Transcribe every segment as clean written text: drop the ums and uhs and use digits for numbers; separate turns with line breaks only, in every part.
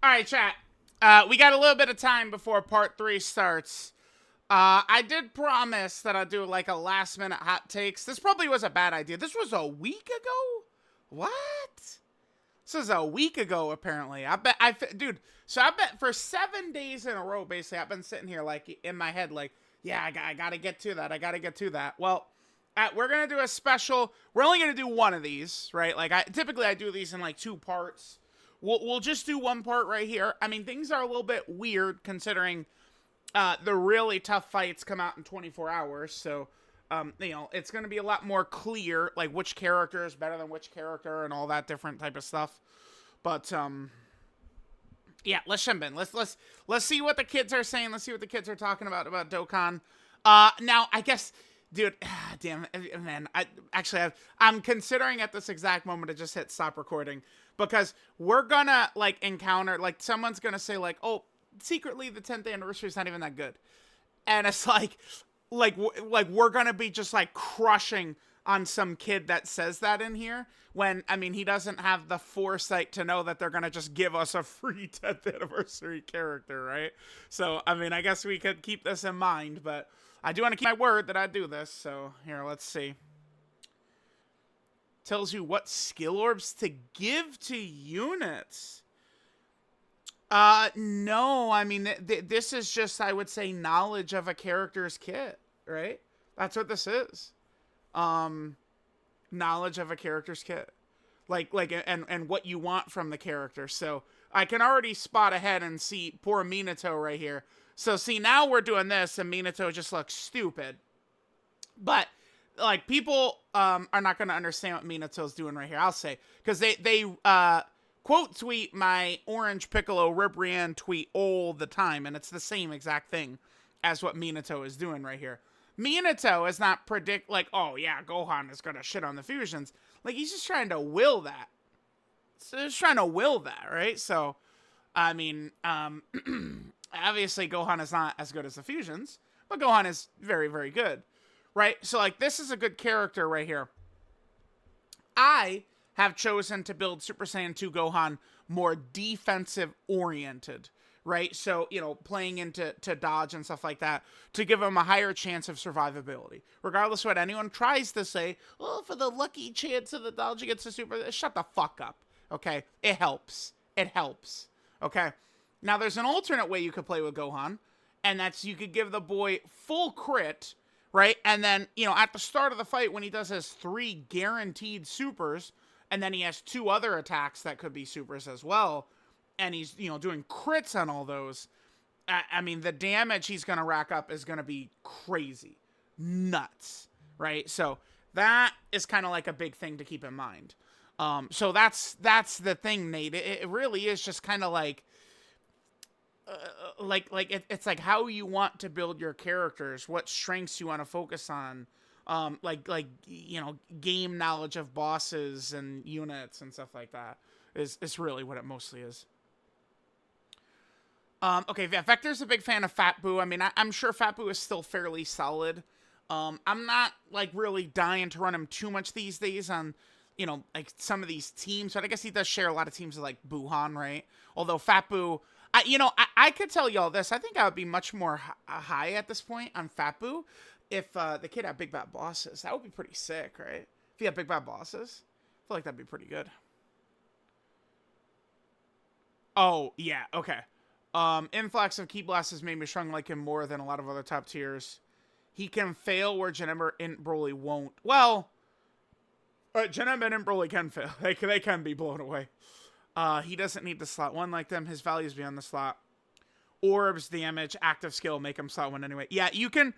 All right, chat. We got a little bit of time before part 3 starts. I did promise that I'd do like a last minute hot takes. This probably was a bad idea. This was a week ago? What? This was a week ago, apparently. Dude, so I bet for 7 days in a row, basically, I've been sitting here like in my head, like, yeah, I gotta get to that. I gotta get to that. Well, we're gonna do a special. We're only gonna do one of these, right? Like, typically I do these in like 2 parts. We'll just do one part right here. I mean, things are a little bit weird considering the really tough fights come out in 24 hours. So, it's going to be a lot more clear, like which character is better than which character and all that different type of stuff. But, yeah, let's jump in. Let's see what the kids are saying. Let's see what the kids are talking about Dokkan. Now, I guess, dude, damn, man, I'm considering at this exact moment to just hit stop recording because we're gonna like encounter, like someone's gonna say like, oh, secretly the 10th anniversary is not even that good. And it's like we're gonna be just like crushing on some kid that says that in here when I mean he doesn't have the foresight to know that they're gonna just give us a free 10th anniversary character, right? So I mean I guess we could keep this in mind, but I do want to keep my word that I do this. So here, let's see. Tells you what skill orbs to give to units. No, I mean, this is just, I would say, knowledge of a character's kit, right? That's what this is. Knowledge of a character's kit. And what you want from the character. So, I can already spot ahead and see poor Minato right here. So, see, now we're doing this, and Minato just looks stupid. But, like, people, are not going to understand what Minato's doing right here, I'll say. Because they quote tweet my Orange Piccolo Ribrianne tweet all the time, and it's the same exact thing as what Minato is doing right here. Minato is not predict like, oh yeah, Gohan is gonna shit on the fusions. Like he's just trying to will that. So he's trying to will that, right? So, I mean, obviously Gohan is not as good as the fusions, but Gohan is very, very good, right? So like this is a good character right here. I have chosen to build Super Saiyan 2 Gohan more defensive oriented, right? So, playing into dodge and stuff like that to give him a higher chance of survivability. Regardless of what anyone tries to say, oh, for the lucky chance of the dodge against the Super, shut the fuck up, okay? It helps. It helps, okay? Now, there's an alternate way you could play with Gohan, and that's you could give the boy full crit, right? And then, at the start of the fight when he does his 3 guaranteed supers, and then he has 2 other attacks that could be supers as well. And he's, doing crits on all those. I mean, the damage he's going to rack up is going to be crazy. Nuts. Right? So that is kind of like a big thing to keep in mind. So that's the thing, Nate. It really is just kind of like, it's like how you want to build your characters, what strengths you want to focus on. Game knowledge of bosses and units and stuff like that is really what it mostly is. Okay, Vector's a big fan of Fat Boo. I mean, I'm sure Fat Boo is still fairly solid. I'm not, like, really dying to run him too much these days on, like, some of these teams. But I guess he does share a lot of teams with, like, Buhan, right? Although Fat Boo, I could tell y'all this. I think I would be much more high at this point on Fat Boo if the kid had Big Bad Bosses. That would be pretty sick, right? If he had Big Bad Bosses, I feel like that'd be pretty good. Oh, yeah, okay. Influx of Key Blast has made me strong like him more than a lot of other top tiers. He can fail where Janemba and Broly won't. Well, Janemba and Broly can fail. They can be blown away. He doesn't need the slot 1 like them. His value's beyond the slot. Orbs, damage, active skill make him slot 1 anyway. Yeah, you can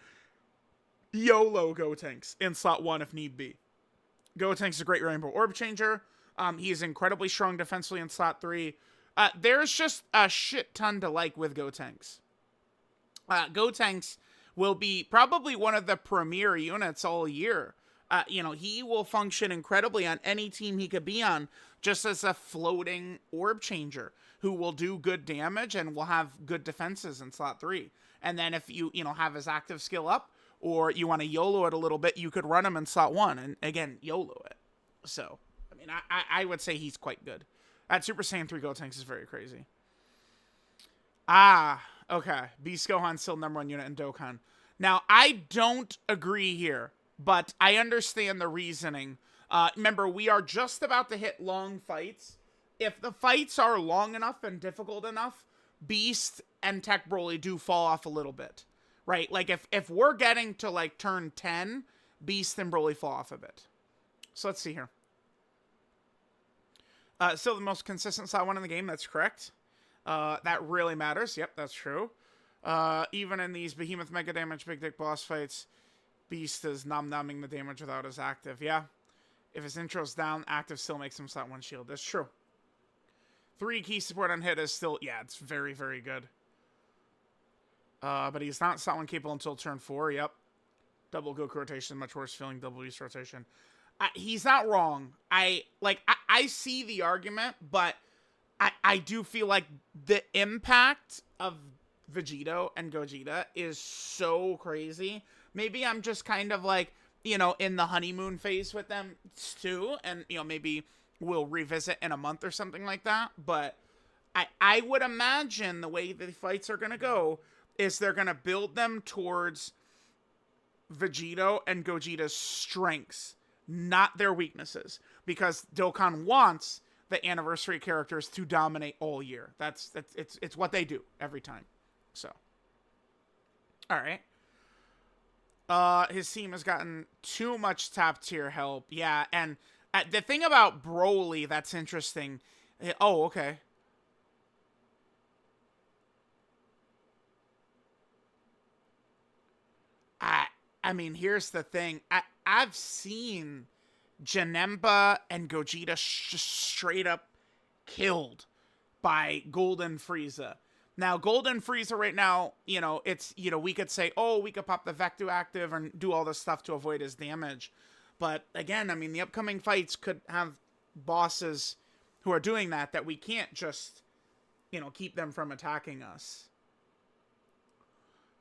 YOLO Gotenks in slot 1 if need be. Gotenks is a great Rainbow Orb changer. He is incredibly strong defensively in slot 3. There's just a shit ton to like with Gotenks. Gotenks will be probably one of the premier units all year. He will function incredibly on any team he could be on just as a floating orb changer who will do good damage and will have good defenses in slot 3. And then if you have his active skill up or you want to YOLO it a little bit, you could run him in slot 1 and, again, YOLO it. So, I mean, I would say he's quite good. That Super Saiyan 3 Gotenks is very crazy. Ah, okay. Beast Gohan's still number 1 unit in Dokkan. Now, I don't agree here, but I understand the reasoning. Remember, we are just about to hit long fights. If the fights are long enough and difficult enough, Beast and Tech Broly do fall off a little bit, right? Like, if we're getting to, like, turn 10, Beast and Broly fall off a bit. So let's see here. Still the most consistent style one in the game. That's correct. That really matters. Yep, that's true. Even in these Behemoth Mega Damage Big Dick boss fights, Beast is nom-nomming the damage without his active. Yeah. If his intro's down, active still makes him slot 1 shield. That's true. 3 key support on hit is still... Yeah, it's very, very good. But he's not slot 1 capable until turn 4. Yep. Double Goku rotation, much worse feeling. Double Beast rotation. He's not wrong. I see the argument, but I do feel like the impact of Vegito and Gogeta is so crazy. Maybe I'm just kind of like, you know, in the honeymoon phase with them too, and, you know, maybe we'll revisit in a month or something like that, but I would imagine the way the fights are going to go is they're going to build them towards Vegito and Gogeta's strengths, not their weaknesses, because Dokkan wants the anniversary characters to dominate all year. It's what they do every time. So, all right. His team has gotten too much top tier help. Yeah, and the thing about Broly that's interesting. Oh, okay. I mean, here's the thing. I've seen Janemba and Gogeta just straight up killed by Golden Frieza. Now, Golden Frieza right now, you know, it's, you know, we could say, oh, we could pop the Vectu active and do all this stuff to avoid his damage. But again, I mean, the upcoming fights could have bosses who are doing that we can't just, you know, keep them from attacking us.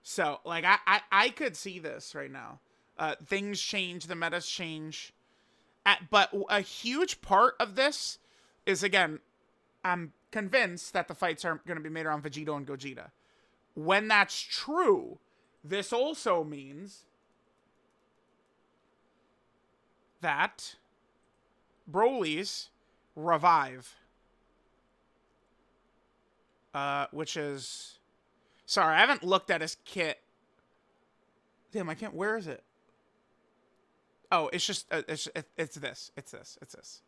So, like, I could see this right now. Things change, the metas change. But a huge part of this is, again, I'm convinced that the fights are going to be made around Vegito and Gogeta. When that's true, this also means that Broly's revive. Which is... Sorry, I haven't looked at his kit. Damn, I can't... Where is it? Oh, it's just... it's this. It's this.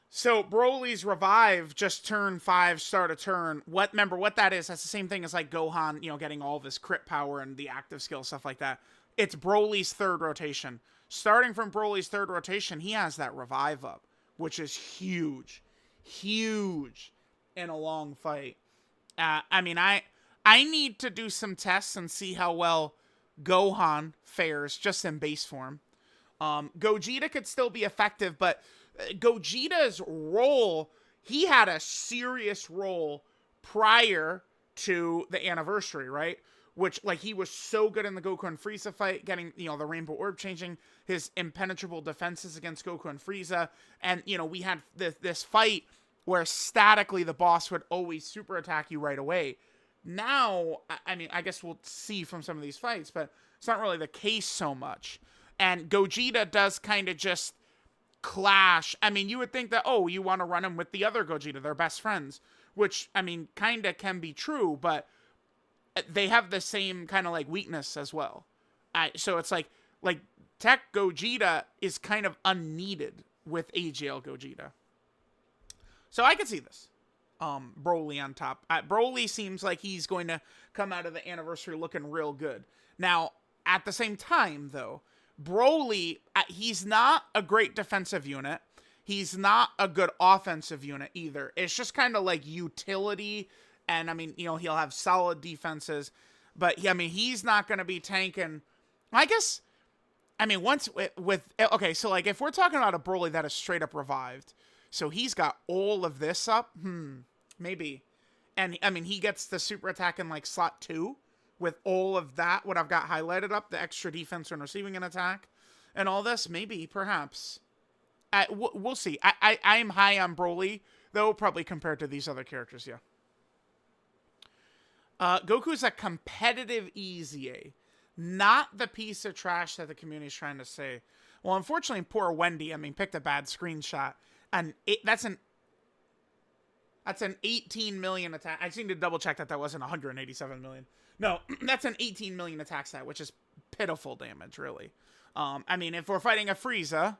So, Broly's revive, just turn 5, start a turn. Remember, what that is, that's the same thing as, like, Gohan, you know, getting all of his crit power and the active skill, stuff like that. It's Broly's 3rd rotation. Starting from Broly's 3rd rotation, he has that revive up, which is huge. Huge in a long fight. I mean, I need to do some tests and see how well Gohan fares just in base form. Gogeta could still be effective, but Gogeta's role, he had a serious role prior to the anniversary, right? Which, like, he was so good in the Goku and Frieza fight, getting, you know, the Rainbow Orb changing, his impenetrable defenses against Goku and Frieza, and, you know, we had this fight where statically the boss would always super attack you right away. Now, I mean, I guess we'll see from some of these fights, but it's not really the case so much. And Gogeta does kind of just clash. I mean, you would think that, oh, you want to run him with the other Gogeta, they're best friends, which, I mean, kind of can be true, but they have the same kind of, like, weakness as well. So it's like Tech Gogeta is kind of unneeded with AGL Gogeta. So I could see this. Broly on top. Broly seems like he's going to come out of the anniversary looking real good. Now, at the same time, though, Broly, he's not a great defensive unit. He's not a good offensive unit either. It's just kind of like utility, and I mean, you know, he'll have solid defenses, but I mean, he's not going to be tanking. I guess, I mean, once okay, so like if we're talking about a Broly that is straight up revived, so he's got all of this up, maybe. And I mean, he gets the super attack in like slot 2 with all of that, what I've got highlighted up, the extra defense when receiving an attack, and all this, maybe, perhaps. We'll see. I am high on Broly, though, probably compared to these other characters, yeah. Goku's a competitive EZA, not the piece of trash that the community is trying to say. Well, unfortunately, poor Wendy, picked a bad screenshot. And that's an 18 million attack. I just need to double check that wasn't 187 million. No, that's an 18 million attack stat, which is pitiful damage, really. If we're fighting a Frieza,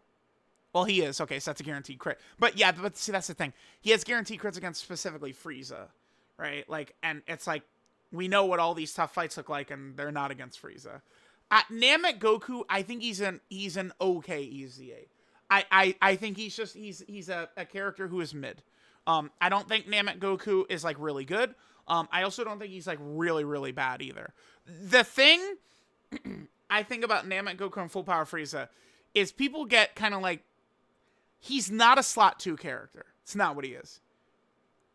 well, he is. Okay, so that's a guaranteed crit. But yeah, but see, that's the thing. He has guaranteed crits against specifically Frieza, right? Like, and it's like, we know what all these tough fights look like, and they're not against Frieza. Namek Goku, I think he's an okay EZA. I think he's a character who is mid. I don't think Namek Goku is like really good. I also don't think he's like really, really bad either. The thing I think about Namek Goku and Full Power Frieza is people get kind of like, he's not a slot 2 character. It's not what he is.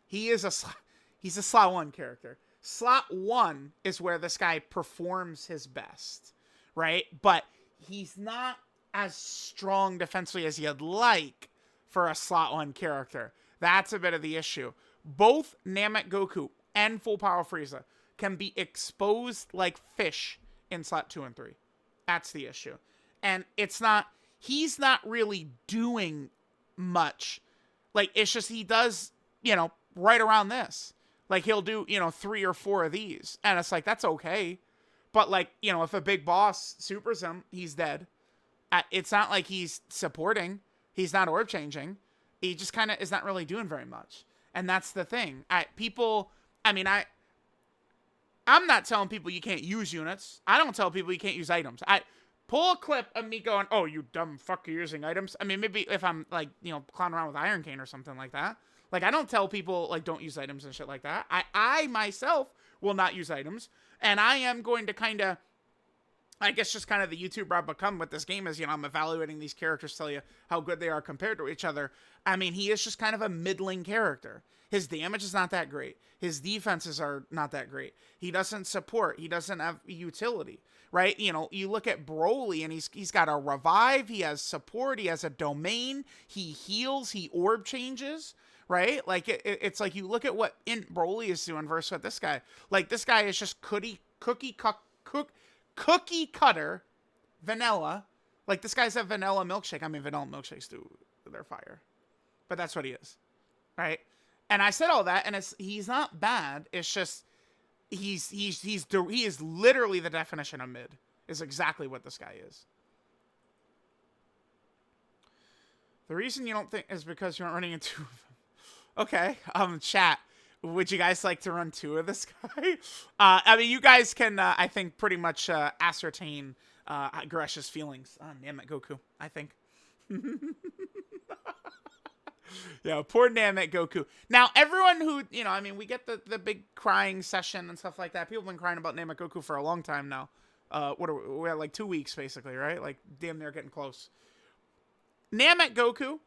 He's a slot 1 character. Slot 1 is where this guy performs his best, right? But he's not as strong defensively as you'd like for a slot 1 character. That's a bit of the issue. Both Namek Goku and Full Power Frieza can be exposed like fish in slot 2 and 3. That's the issue. And he's not really doing much. Like, it's just he does, right around this. Like, he'll do, 3 or 4 of these. And it's like, that's okay. But, like, if a big boss supers him, he's dead. It's not like he's supporting. He's not orb changing. He just kind of is not really doing very much. And that's the thing. I'm not telling people you can't use units. I don't tell people you can't use items. I pull a clip of me going, oh, you dumb fuck, you're using items. Maybe if I'm, like, clowning around with Iron Cane or something like that. Like, I don't tell people, like, don't use items and shit like that. I myself will not use items. And I am going to kind of, I guess just kind of the YouTuber I've become with this game is, I'm evaluating these characters, tell you how good they are compared to each other. He is just kind of a middling character. His damage is not that great. His defenses are not that great. He doesn't support. He doesn't have utility, right? You look at Broly and he's got a revive. He has support. He has a domain. He heals. He orb changes. Right? Like, it's like you look at what Broly is doing versus what this guy. Like, this guy is just cookie cutter vanilla. Like, this guy's a vanilla milkshake. Vanilla milkshakes they're fire. But that's what he is. Right? And I said all that, and he's not bad. It's just he is literally the definition of mid. Is exactly what this guy is. The reason you don't think is because you aren't running into them. Okay, chat, would you guys like to run 2 of this guy? You guys can, I think, pretty much ascertain Gresh's feelings on Namek Goku, I think. Yeah, poor Namek Goku. Now, everyone who, we get the big crying session and stuff like that. People have been crying about Namek Goku for a long time now. We're at like 2 weeks, basically, right? Like, damn near getting close. Namek Goku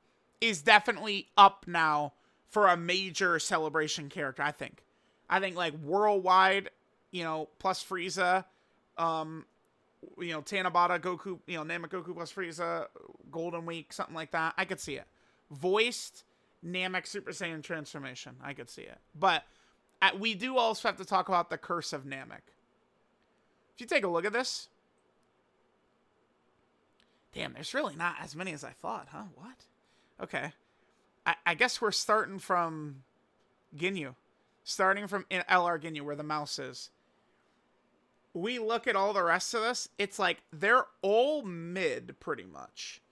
is definitely up now for a major celebration character, I think. Like, worldwide, plus Frieza, Tanabata Goku, Namek Goku plus Frieza, Golden Week, something like that. I could see it. Voiced Namek Super Saiyan transformation. I could see it. But we do also have to talk about the curse of Namek. If you take a look at this. Damn, there's really not as many as I thought, huh? What? Okay. I guess we're starting from Ginyu. Starting from LR Ginyu, where the mouse is. We look at all the rest of this, it's like, they're all mid, pretty much.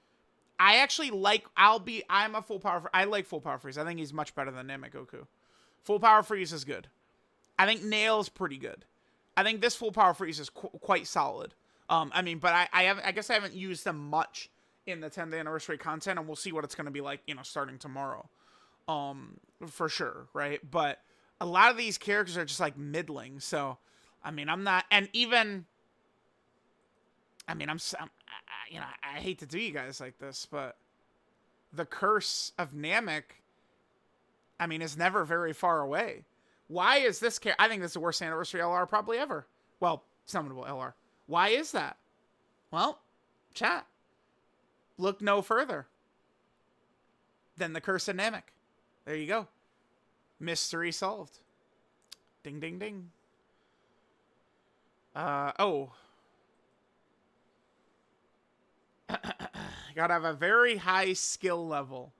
I actually like, I'm a Full Power, I like Full Power Freeze. I think he's much better than Namek Goku. Full Power Freeze is good. I think Nail's pretty good. I think this Full Power Freeze is quite solid. But I guess I haven't used them much in the 10th anniversary content, and we'll see what it's going to be like, starting tomorrow. For sure, right? But a lot of these characters are just like middling, so, I'm not, and even, I hate to do you guys like this, but the curse of Namek, is never very far away. Why is this character, I think this is the worst anniversary LR probably ever. Well, summonable LR. Why is that? Well, chat. Look no further than the curse of Namek. There you go. Mystery solved. Ding, ding, ding. Oh. Gotta have a very high skill level.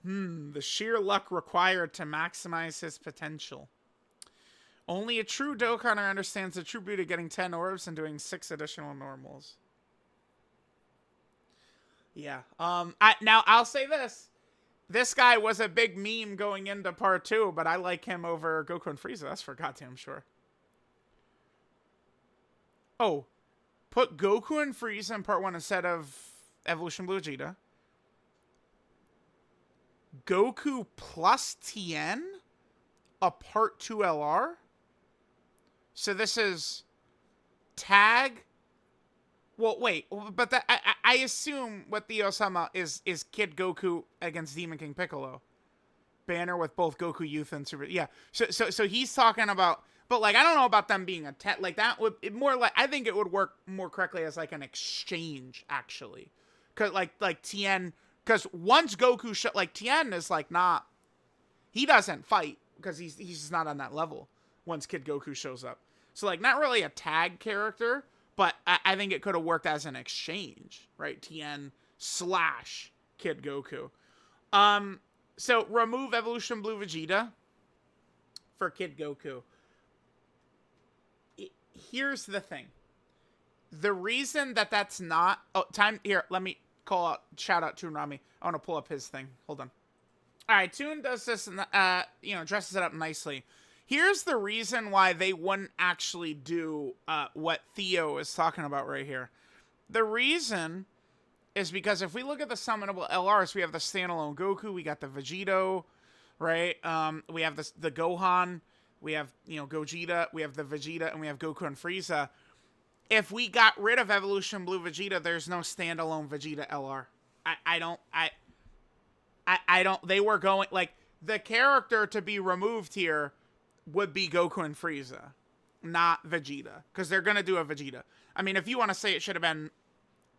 The sheer luck required to maximize his potential. Only a true Dokkaner understands the true beauty of getting 10 orbs and doing 6 additional normals. Yeah. Now I'll say this. This guy was a big meme going into part 2, but I like him over Goku and Frieza. That's for goddamn sure. Oh. Put Goku and Frieza in part 1 instead of Evolution Blue Vegeta. Goku plus Tien? A part 2 LR? So this is tag. Well, wait, but that I assume what the Osama is Kid Goku against Demon King Piccolo. Banner with both Goku Youth and Super. Yeah. So he's talking about, but like I don't know about them being a like that would more like I think it would work more correctly as like an exchange actually, cause like Tien, cause once Goku like Tien is like not, he doesn't fight because he's just not on that level once Kid Goku shows up. So, like, not really a tag character, but I think it could have worked as an exchange, right? Tien / Kid Goku. So, remove Evolution Blue Vegeta for Kid Goku. Here's the thing. The reason that that's not... Oh, time... Here, let me call out... Shout out Toon Rami. I want to pull up his thing. Hold on. All right, Toon does this and, dresses it up nicely. Here's the reason why they wouldn't actually do what Theo is talking about right here. The reason is because if we look at the summonable LRs, we have the standalone Goku, we got the Vegito, right? We have the Gohan, we have, Gogeta, we have the Vegeta, and we have Goku and Frieza. If we got rid of Evolution Blue Vegeta, there's no standalone Vegeta LR. I don't, they were going, like, the character to be removed here would be Goku and Frieza, not Vegeta, because they're going to do a Vegeta. I mean, if you want to say it should have been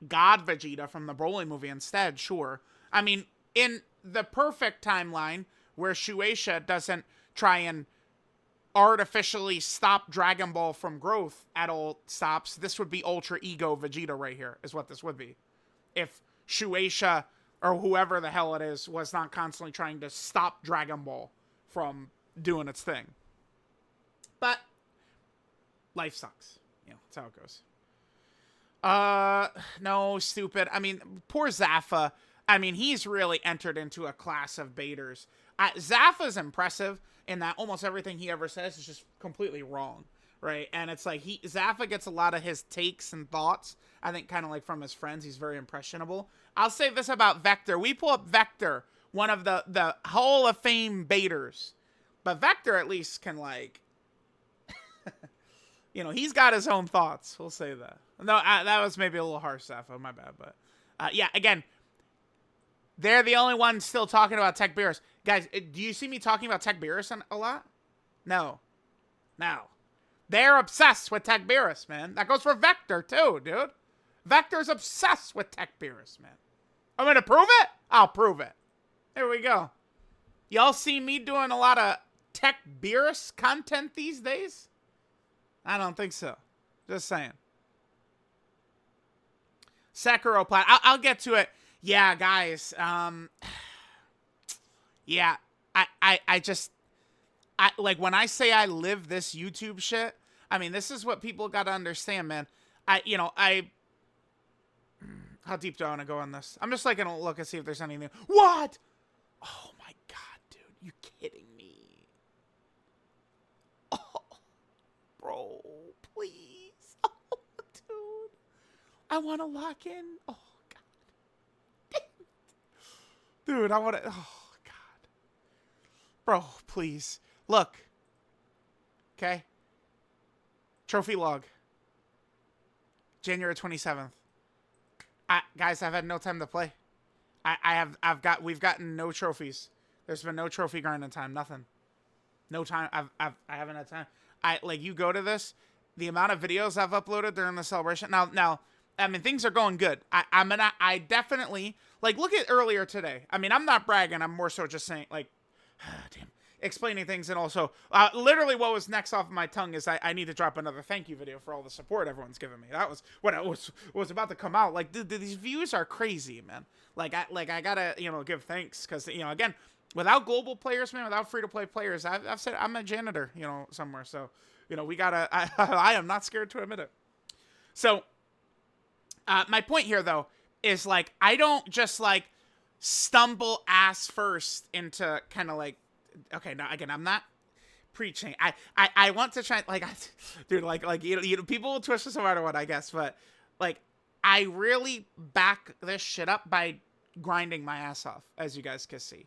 God Vegeta from the Broly movie instead, sure. I mean, in the perfect timeline where Shueisha doesn't try and artificially stop Dragon Ball from growth at all stops, this would be Ultra Ego Vegeta right here, is what this would be. If Shueisha, or whoever the hell it is, was not constantly trying to stop Dragon Ball from doing its thing. But life sucks. That's how it goes. No, stupid. I mean, poor Zaffa. I mean, he's really entered into a class of baiters. Zaffa's impressive in that almost everything he ever says is just completely wrong, right? And it's like Zaffa gets a lot of his takes and thoughts, I think, kind of like from his friends. He's very impressionable. I'll say this about Vector. We pull up Vector, one of the Hall of Fame baiters. But Vector at least can, like... he's got his own thoughts. We'll say that. No, that was maybe a little harsh, Zaffa. My bad. But, yeah, again, they're the only ones still talking about Tech Beerus. Guys, do you see me talking about Tech Beerus a lot? No. They're obsessed with Tech Beerus, man. That goes for Vector, too, dude. Vector's obsessed with Tech Beerus, man. I'm going to prove it? I'll prove it. There we go. Y'all see me doing a lot of Tech Beerus content these days? I don't think so. Just saying. Sekiro Plat. I'll get to it. Yeah, guys. Yeah. I like when I say I live this YouTube shit, I mean, this is what people got to understand, man. How deep do I want to go on this? I'm just like going to look and see if there's anything. What? Oh my God, dude. You kidding me? Bro, please. Oh, dude. I want to lock in. Oh, God. Dude, I want to. Oh, God. Bro, please. Look. Okay. Trophy log. January 27th. Guys, I've had no time to play. We've gotten no trophies. There's been no trophy grinding time. Nothing. No time. I haven't had time. You go to this, the amount of videos I've uploaded during the celebration. Now, I mean, things are going good. I definitely, look at earlier today. I mean, I'm not bragging. I'm more so just saying, damn. explaining things. And also, literally what was next off of my tongue is I need to drop another thank you video for all the support everyone's given me. That was what I was about to come out. Like, dude, these views are crazy, man. Like I gotta, you know, give thanks, because, you know, again, without global players, man, without free-to-play players, I've said I'm a janitor, you know, somewhere. So, you know, we gotta, I am not scared to admit it. So, my point here, though, is, like, I don't just, like, stumble ass first into kind of, like, okay, now, again, I'm not preaching. I want to try, like, dude, like, you know, people will twist this no matter what, I guess, but, like, I really back this shit up by grinding my ass off, as you guys can see.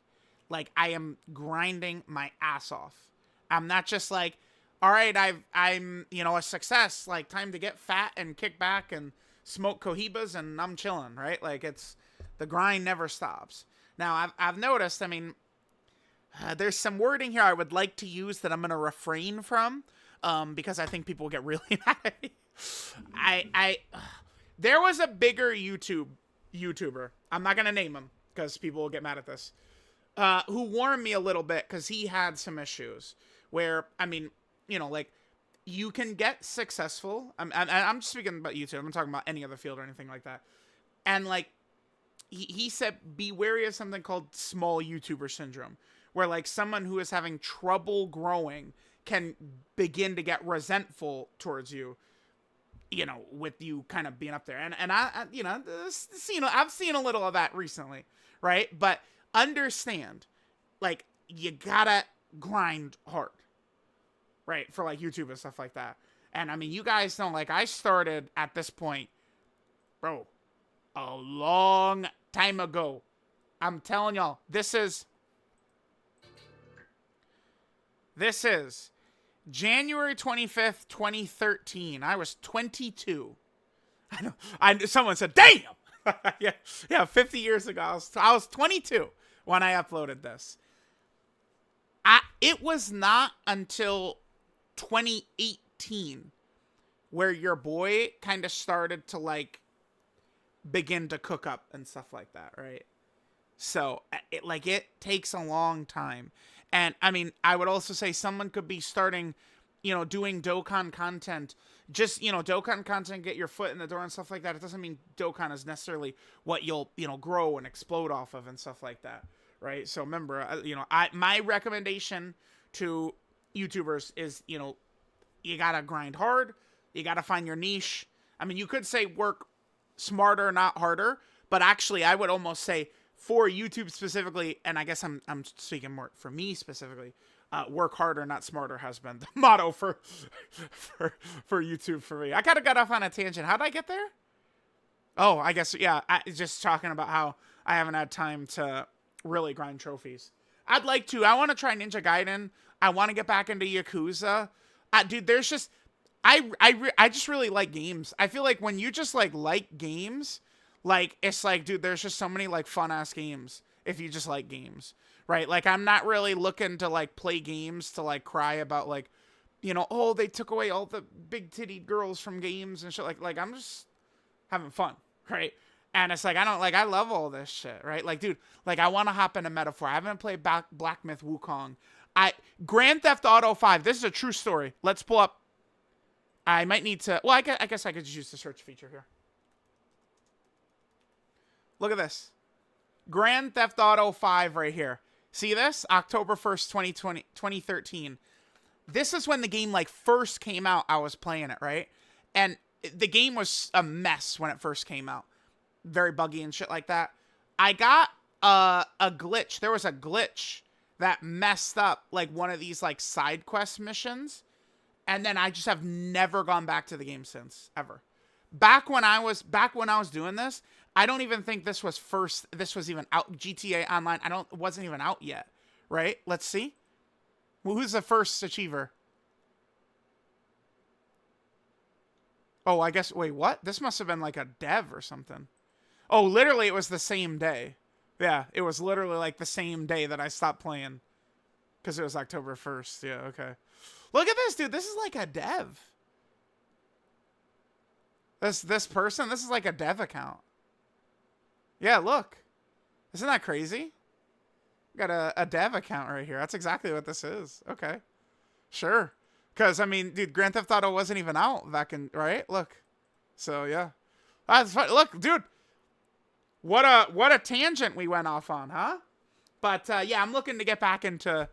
Like, I am grinding my ass off. I'm not just like, all right, I'm, you know, a success. Like, time to get fat and kick back and smoke cohibas and I'm chilling, right? Like, it's, the grind never stops. Now, I've noticed, I mean, there's some wording here I would like to use that I'm going to refrain from, because I think people get really mad at me. There was a bigger YouTuber. I'm not going to name him because people will get mad at this. Who warned me a little bit because he had some issues where, I mean, you know, like, you can get successful. I'm just speaking about YouTube. I'm not talking about any other field or anything like that. And, like, he said, be wary of something called small YouTuber syndrome, where, like, someone who is having trouble growing can begin to get resentful towards you, you know, with you kind of being up there. And I you know, I've seen a little of that recently, right? But understand, like, you gotta grind hard, right? For, like, YouTube and stuff like that. And, I mean, you guys know, like, I started at this point, bro, a long time ago. I'm telling y'all, this is January 25th, 2013. I was 22. I know. Someone said, damn! yeah, 50 years ago. I was 22 when I uploaded this. It was not until 2018 where your boy kind of started to, like, begin to cook up and stuff like that, right? So, it takes a long time. And, I mean, I would also say someone could be starting, you know, doing Dokkan content. Just, you know, Dokkan content, get your foot in the door and stuff like that. It doesn't mean Dokkan is necessarily what you'll, you know, grow and explode off of and stuff like that, right? So, remember, you know, my recommendation to YouTubers is, you know, you gotta grind hard. You gotta find your niche. I mean, you could say work smarter, not harder. But actually, I would almost say, for YouTube specifically, and I guess I'm speaking more for me specifically, work harder, not smarter has been the motto for YouTube for me. I kind of got off on a tangent. How did I get there? Oh, I guess, yeah, just talking about how I haven't had time to really grind trophies. I'd like to. I want to try Ninja Gaiden. I want to get back into Yakuza. Dude, there's just, I just really like games. I feel like when you just, like games, like, it's like, dude, there's just so many, like, fun-ass games if you just like games, right? Like, I'm not really looking to, like, play games to, like, cry about, like, you know, oh, they took away all the big-titted girls from games and shit. Like, I'm just having fun, right? And it's like, I love all this shit, right? Like, dude, like, I want to hop into Metaphor. I haven't played Black Myth Wukong. Grand Theft Auto 5, this is a true story. Let's pull up. I might need to, well, I guess I could just use the search feature here. Look at this. Grand Theft Auto 5 right here. See this? October 1st, 2013. This is when the game, like, first came out. I was playing it, right? And the game was a mess when it first came out. Very buggy and shit like that. I got a glitch. There was a glitch that messed up, like, one of these, like, side quest missions. And then I just have never gone back to the game since, ever. Back when I was doing this, I don't even think this was even out. GTA Online, it wasn't even out yet, right? Let's see. Well, who's the first achiever? Oh, I guess, wait, what? This must have been like a dev or something. Oh, literally, it was the same day. Yeah, it was literally like the same day that I stopped playing. Because it was October 1st. Yeah, okay. Look at this, dude. This is like a dev. This person, this is like a dev account. Yeah, look. Isn't that crazy? Got a dev account right here. That's exactly what this is. Okay. Sure. Because, I mean, dude, Grand Theft Auto wasn't even out back in, right? Look. So, yeah. That's fun. Look, dude. What a tangent we went off on, huh? But, yeah, I'm looking to get back into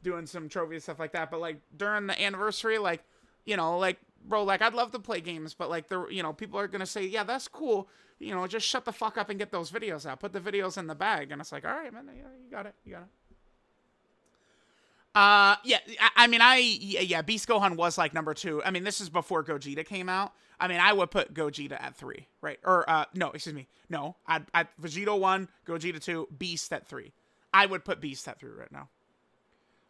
doing some trophy stuff like that. But, like, during the anniversary, like, you know, like, bro, like, I'd love to play games. But, like, you know, people are going to say, yeah, that's cool. You know, just shut the fuck up and get those videos out. Put the videos in the bag. And it's like, all right, man, yeah, you got it. You got it. Yeah, I mean, yeah, Beast Gohan was like number 2. I mean, this is before Gogeta came out. I mean, I would put Gogeta at 3, right? Or, no, excuse me. No, I'd Vegeta 1, Gogeta 2, Beast at 3. I would put Beast at 3 right now.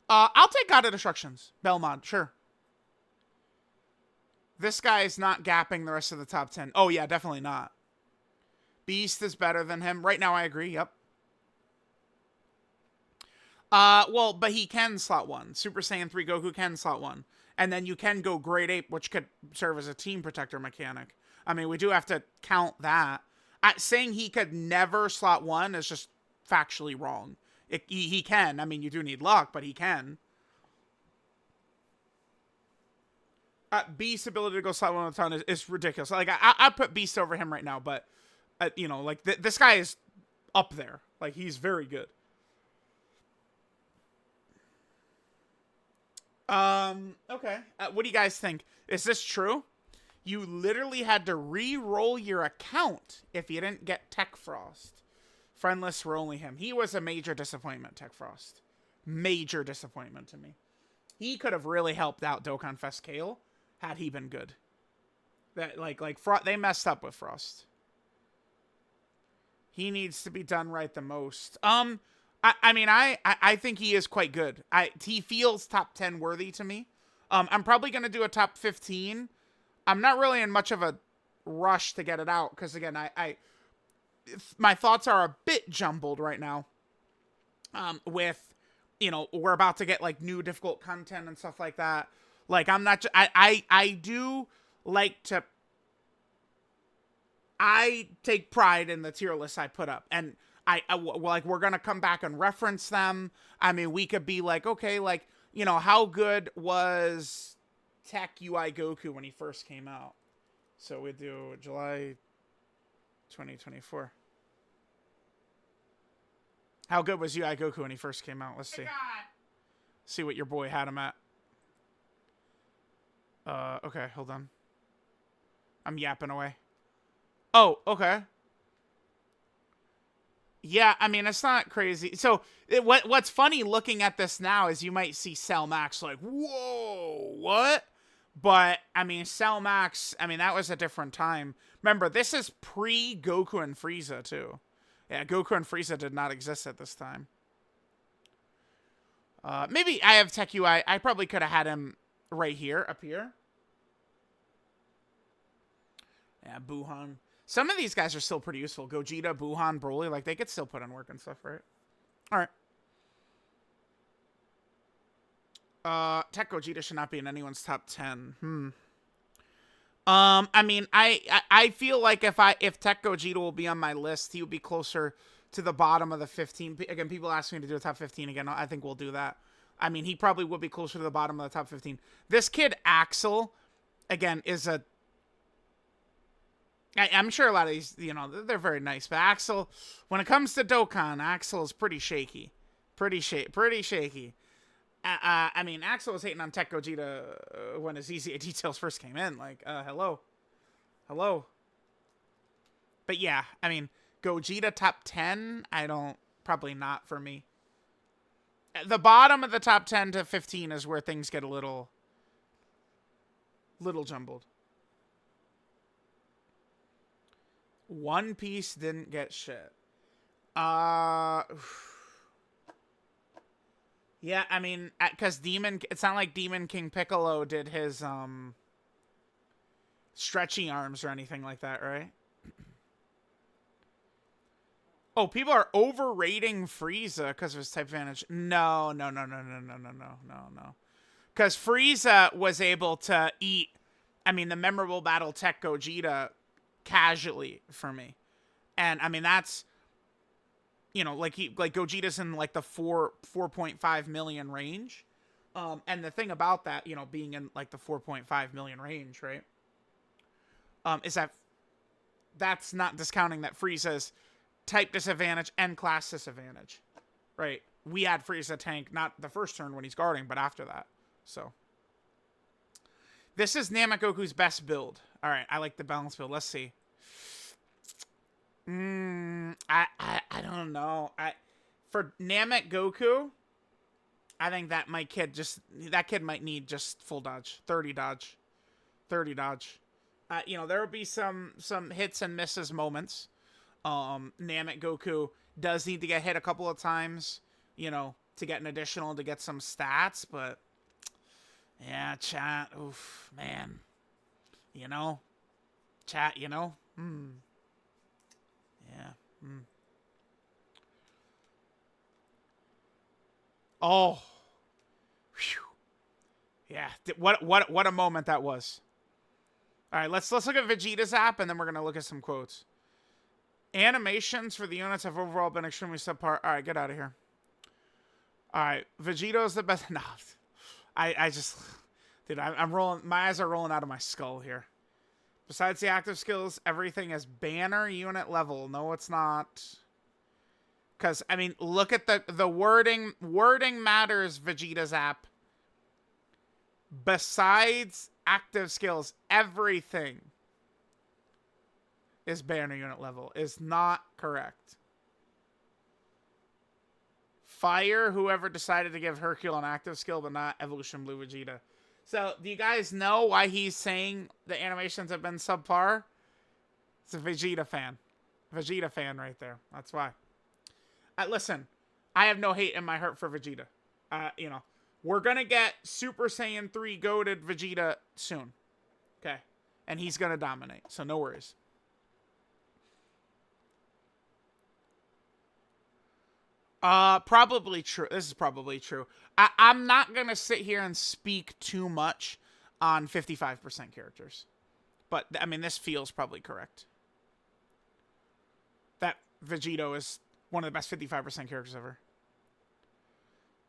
I'll take God of Destructions. Belmont, sure. This guy is not gapping the rest of the top 10. Oh, yeah, definitely not. Beast is better than him. Right now, I agree, yep. Well, but he can slot 1. Super Saiyan 3 Goku can slot 1. And then you can go Great Ape, which could serve as a team protector mechanic. I mean, we do have to count that. Saying he could never slot 1 is just factually wrong. He can. I mean, you do need luck, but he can. Beast's ability to go slot 1 on the ton is ridiculous. Like, I put Beast over him right now, but, you know, like, this guy is up there. Like, he's very good. Okay. What do you guys think? Is this true? You literally had to re-roll your account if you didn't get Tech Frost. Friendless for only him. He was a major disappointment, Tech Frost. Major disappointment to me. He could have really helped out Dokkan Fest Kale had he been good. That they messed up with Frost. He needs to be done right the most. I mean, I think he is quite good. He feels top 10 worthy to me. I'm probably going to do a top 15. I'm not really in much of a rush to get it out because, again, my thoughts are a bit jumbled right now. With, you know, we're about to get, like, new difficult content and stuff like that. Like, I'm not... I do like to... I take pride in the tier lists I put up. And... like, we're gonna come back and reference them. I mean, we could be like, okay, like, you know, how good was Tech UI Goku when he first came out? So we do July 2024. How good was UI Goku when he first came out? Let's see. See what your boy had him at. Okay, hold on. I'm yapping away. Oh, okay. Yeah, I mean, it's not crazy. So, what's funny looking at this now is you might see Cell Max like, whoa, what? But, I mean, Cell Max, I mean, that was a different time. Remember, this is pre-Goku and Frieza, too. Yeah, Goku and Frieza did not exist at this time. Maybe I have Tech UI. I probably could have had him right here, up here. Yeah, Buhan. Some of these guys are still pretty useful. Gogeta, Buhan, Broly, like, they could still put in work and stuff, right? All right. Tech Gogeta should not be in anyone's top 10. I mean, I feel like if Tech Gogeta will be on my list, he would be closer to the bottom of the 15. Again, people ask me to do a top 15 again. I think we'll do that. I mean, he probably would be closer to the bottom of the top 15. This kid, Axel, again, is a... I'm sure a lot of these, you know, they're very nice. But Axel, when it comes to Dokkan, Axel is pretty shaky. Pretty shaky. I mean, Axel was hating on Tech Gogeta when his EZA details first came in. Like, hello. But yeah, I mean, Gogeta top 10, probably not for me. The bottom of the top 10 to 15 is where things get a little jumbled. One Piece didn't get shit. Yeah, I mean, because it's not like Demon King Piccolo did his, stretchy arms or anything like that, right? Oh, people are overrating Frieza because of his type advantage. No. Because Frieza was able to eat, I mean, the memorable battle Tech Gogeta casually for me. And, I mean, that's... like Gogeta's in like the 4.5 million range. And the thing about that, being in like the 4.5 million range, right? Is that's not discounting that Frieza's type disadvantage and class disadvantage, right? We had Frieza tank not the first turn when he's guarding, but after that. So this is Namek-Goku's best build. All right, I like the balance build. Let's see. I don't know. For Namek-Goku, I think that kid might need just full dodge, 30 dodge. There will be some hits and misses moments. Namek-Goku does need to get hit a couple of times, to get an additional, to get some stats, but yeah, chat, oof, man. Chat, Yeah. Oh. Whew. Yeah, what a moment that was. All right, let's look at Vegeta's app, and then we're going to look at some quotes. Animations for the units have overall been extremely subpar. All right, get out of here. All right, Vegito's the best. No, I just... Dude, I'm rolling... My eyes are rolling out of my skull here. Besides the active skills, everything is banner unit level. No, it's not. Because, I mean, look at the wording. Wording matters, Vegeta's app. Besides active skills, everything is banner unit level. Is not correct. Fire whoever decided to give Hercule an active skill, but not Evolution Blue Vegeta. So, do you guys know why he's saying the animations have been subpar? It's a Vegeta fan. Vegeta fan right there. That's why. Listen, I have no hate in my heart for Vegeta. We're going to get Super Saiyan 3 goated Vegeta soon. Okay? And he's going to dominate. So, no worries. Probably true. This is probably true. I'm not going to sit here and speak too much on 55% characters. But, I mean, this feels probably correct. That Vegito is one of the best 55% characters ever.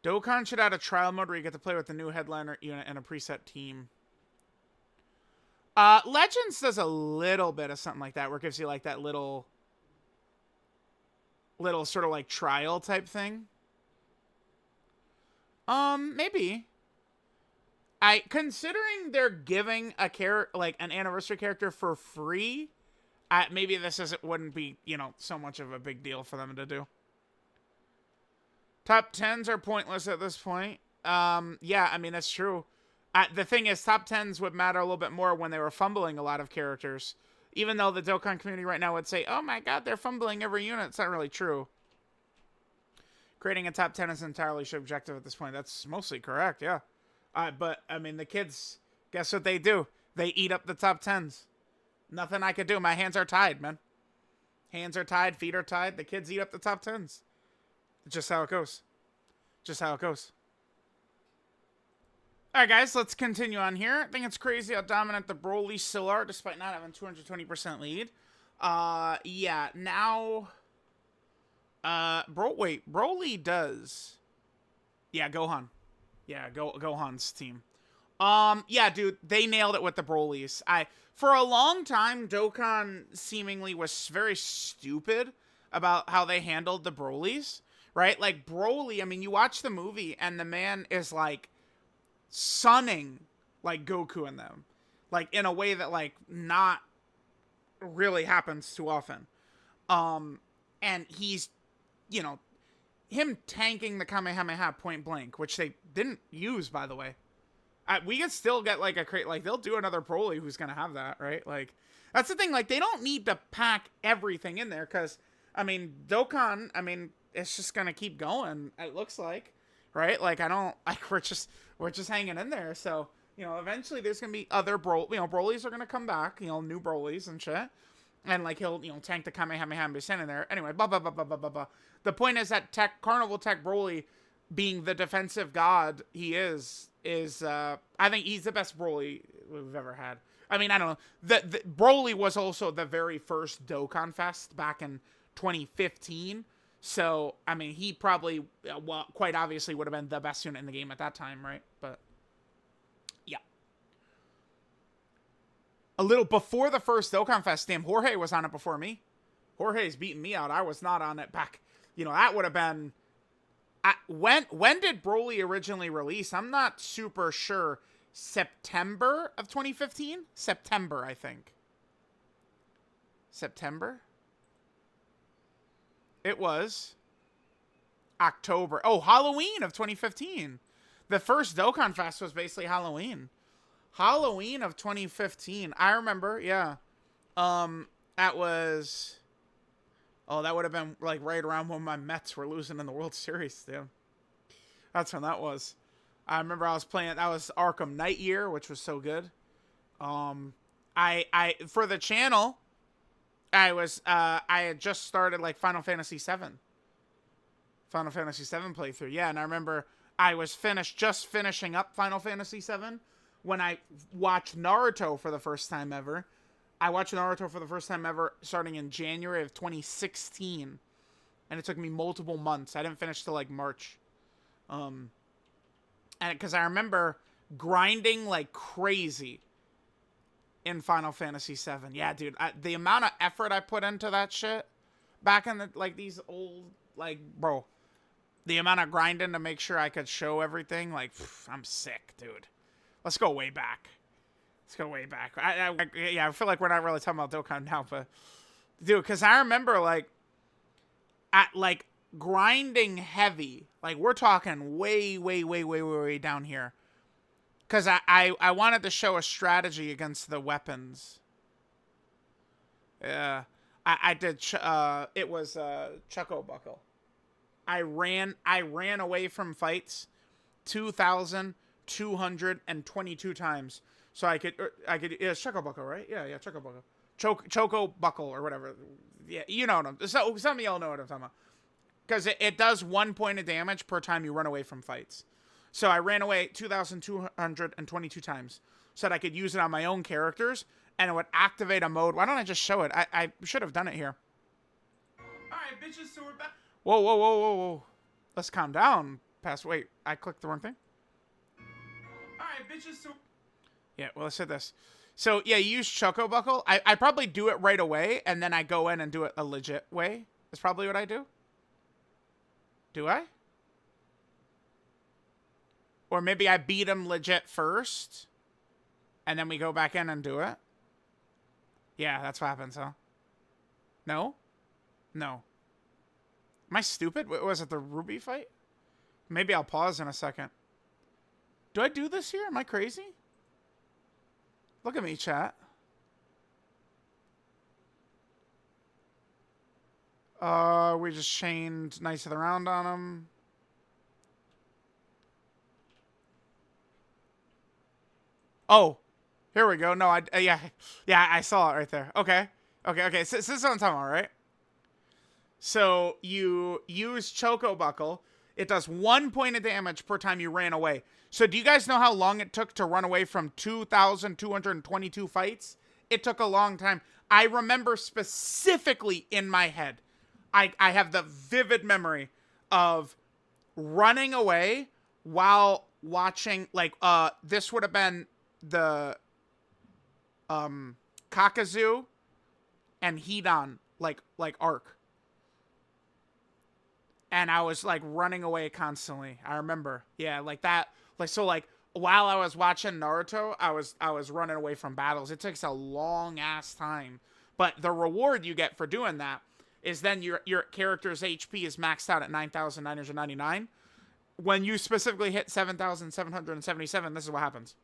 Dokkan should add a trial mode where you get to play with the new headliner unit and a preset team. Legends does a little bit of something like that, where it gives you like that little sort of like trial type thing. Maybe. Considering they're giving an anniversary character for free, maybe wouldn't be, so much of a big deal for them to do. Top 10s are pointless at this point. Yeah, I mean, that's true. The thing is, top 10s would matter a little bit more when they were fumbling a lot of characters. Even though the Dokkan community right now would say, oh my god, they're fumbling every unit. It's not really true. Creating a top 10 is entirely subjective at this point. That's mostly correct, yeah. But, I mean, the kids, guess what they do? They eat up the top 10s. Nothing I could do. My hands are tied, man. Hands are tied, feet are tied. The kids eat up the top 10s. Just how it goes. Just how it goes. Alright, guys, let's continue on here. I think it's crazy how dominant the Broly still are, despite not having 220% lead. Yeah, now... Broly does... Yeah, Gohan. Yeah, Gohan's team. Yeah, dude, they nailed it with the Brolys. For a long time, Dokkan seemingly was very stupid about how they handled the Brolys, right? Like, Broly, I mean, you watch the movie, and the man is, like, sunning, like, Goku and them. Like, in a way that, like, not really happens too often. And he's, him tanking the Kamehameha point blank, which they didn't use, by the way. We can still get, like, they'll do another Broly who's gonna have that, right? Like, that's the thing, like, they don't need to pack everything in there, because, I mean, Dokkan, it's just gonna keep going, it looks like, right? Like, we're just hanging in there, so, eventually there's gonna be other Brolys are gonna come back, new Brolys and shit, and, like, he'll, tank the Kamehameha and be standing there. Anyway, blah, blah, blah, blah, blah, blah, blah. The point is that Carnival Tech Broly, being the defensive god he is, I think he's the best Broly we've ever had. I mean, I don't know. The Broly was also the very first Dokkan Fest back in 2015. So, I mean, he probably, well, quite obviously would have been the best unit in the game at that time, right? But, yeah. A little before the first Dokkan Fest, damn, Jorge was on it before me. Jorge's beating me out. I was not on it back. That would have been... when did Broly originally release? I'm not super sure. September of 2015? September, I think. September? It was October. Oh, Halloween of 2015. The first Dokkan Fest was basically Halloween. Halloween of 2015. I remember, yeah. That was... Oh, that would have been like right around when my Mets were losing in the World Series, dude. That's when that was. I remember I was playing, that was Arkham Knight year, which was so good. I for the channel, I had just started like Final Fantasy VII. Final Fantasy VII playthrough, yeah, and I remember I was just finishing up Final Fantasy VII when I watched Naruto for the first time ever. I watched Naruto for the first time ever starting in January of 2016. And it took me multiple months. I didn't finish till like March. And because I remember grinding like crazy in Final Fantasy VII. Yeah, dude. The amount of effort I put into that shit back in the, like these old, like, bro. The amount of grinding to make sure I could show everything. Like, I'm sick, dude. Let's go way back. Let's go way back. I feel like we're not really talking about Dokkan now, but dude, because I remember like grinding heavy. Like we're talking way down here. Because I wanted to show a strategy against the weapons. Yeah, I did. It was Choco Buckle. I ran away from fights 2,222 times. So I could, yeah, Choco Buckle, right? Yeah, Choco Buckle. Choco Buckle or whatever. Yeah, you know what I'm, so some of y'all know what I'm talking about. Because it does 1 point of damage per time you run away from fights. So I ran away 2,222 times so that I could use it on my own characters and it would activate a mode. Why don't I just show it? I should have done it here. Alright, bitches, so we're back. Whoa. Let's calm down. Wait, I clicked the wrong thing. Alright, bitches, so... Yeah, well, I said this. So, yeah, you use Choco Buckle. I probably do it right away, and then I go in and do it a legit way. That's probably what I do. Do I? Or maybe I beat him legit first, and then we go back in and do it. Yeah, that's what happens, huh? No? No. Am I stupid? Was it the Ruby fight? Maybe I'll pause in a second. Do I do this here? Am I crazy? Look at me, chat. We just chained Knights of the Round on him. Oh, here we go. No, yeah, I saw it right there. Okay. So this is what I'm talking about, right? So you use Choco Buckle. It does 1 point of damage per time you ran away. So do you guys know how long it took to run away from 2,222 fights? It took a long time. I remember specifically in my head. I have the vivid memory of running away while watching, like, this would have been the Kakazu and Hidan, like arc. And I was, like, running away constantly. I remember. Yeah, like that. Like, so, like, while I was watching Naruto, I was running away from battles. It takes a long-ass time. But the reward you get for doing that is then your character's HP is maxed out at 9,999. When you specifically hit 7,777, this is what happens.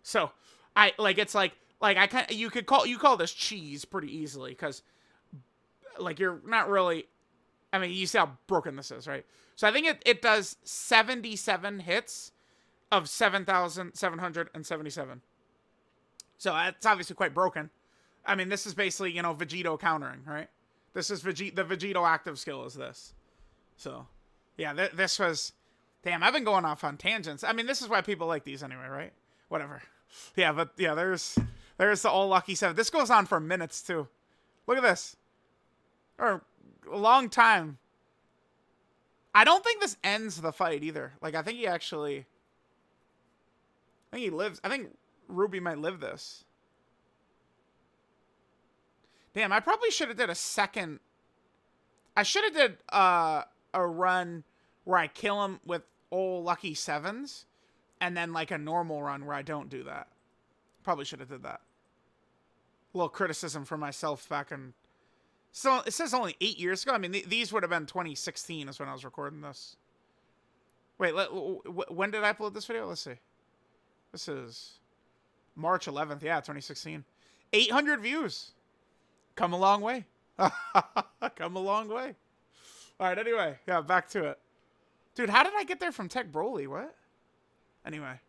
So, it's like I you call this cheese pretty easily, because, like, you're not really... I mean, you see how broken this is, right? So I think it does 77 hits of 7,777. So that's obviously quite broken. I mean, this is basically, Vegito countering, right? This is the Vegito active skill is this. So, yeah, this was... Damn, I've been going off on tangents. I mean, this is why people like these anyway, right? Whatever. Yeah, but, yeah, there's the All Lucky 7. This goes on for minutes, too. Look at this. Or... a long time. I don't think this ends the fight either. Like, I think he actually... I think he lives... I think Ruby might live this. Damn, I probably should have did a second... I should have did a run where I kill him with all lucky 7s. And then, like, a normal run where I don't do that. Probably should have did that. A little criticism for myself back in... So, it says only 8 years ago. I mean, these would have been 2016 is when I was recording this. Wait, when did I upload this video? Let's see. This is March 11th. Yeah, 2016. 800 views. Come a long way. Come a long way. All right, anyway. Yeah, back to it. Dude, how did I get there from Tech Broly? What? Anyway.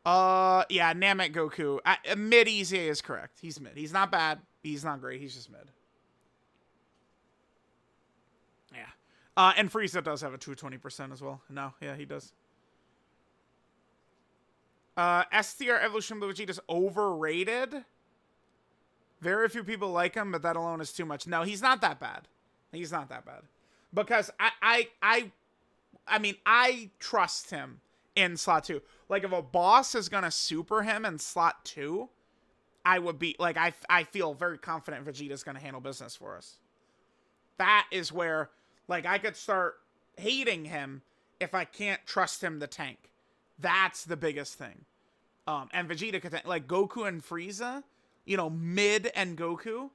Yeah, Namek Goku. Mid EZA is correct. He's mid. He's not bad. He's not great. He's just mid. Yeah. And Frieza does have a 220% as well. No, yeah, he does. STR Evolution Blue Vegeta's overrated. Very few people like him, but that alone is too much. No, he's not that bad. He's not that bad. Because I mean, I trust him in slot 2. Like, if a boss is gonna super him in slot 2, I would be, like, I feel very confident Vegeta's gonna handle business for us. That is where, like, I could start hating him if I can't trust him to tank. That's the biggest thing. And Vegeta could tank. Like, Goku and Frieza, you know, Mid and Goku,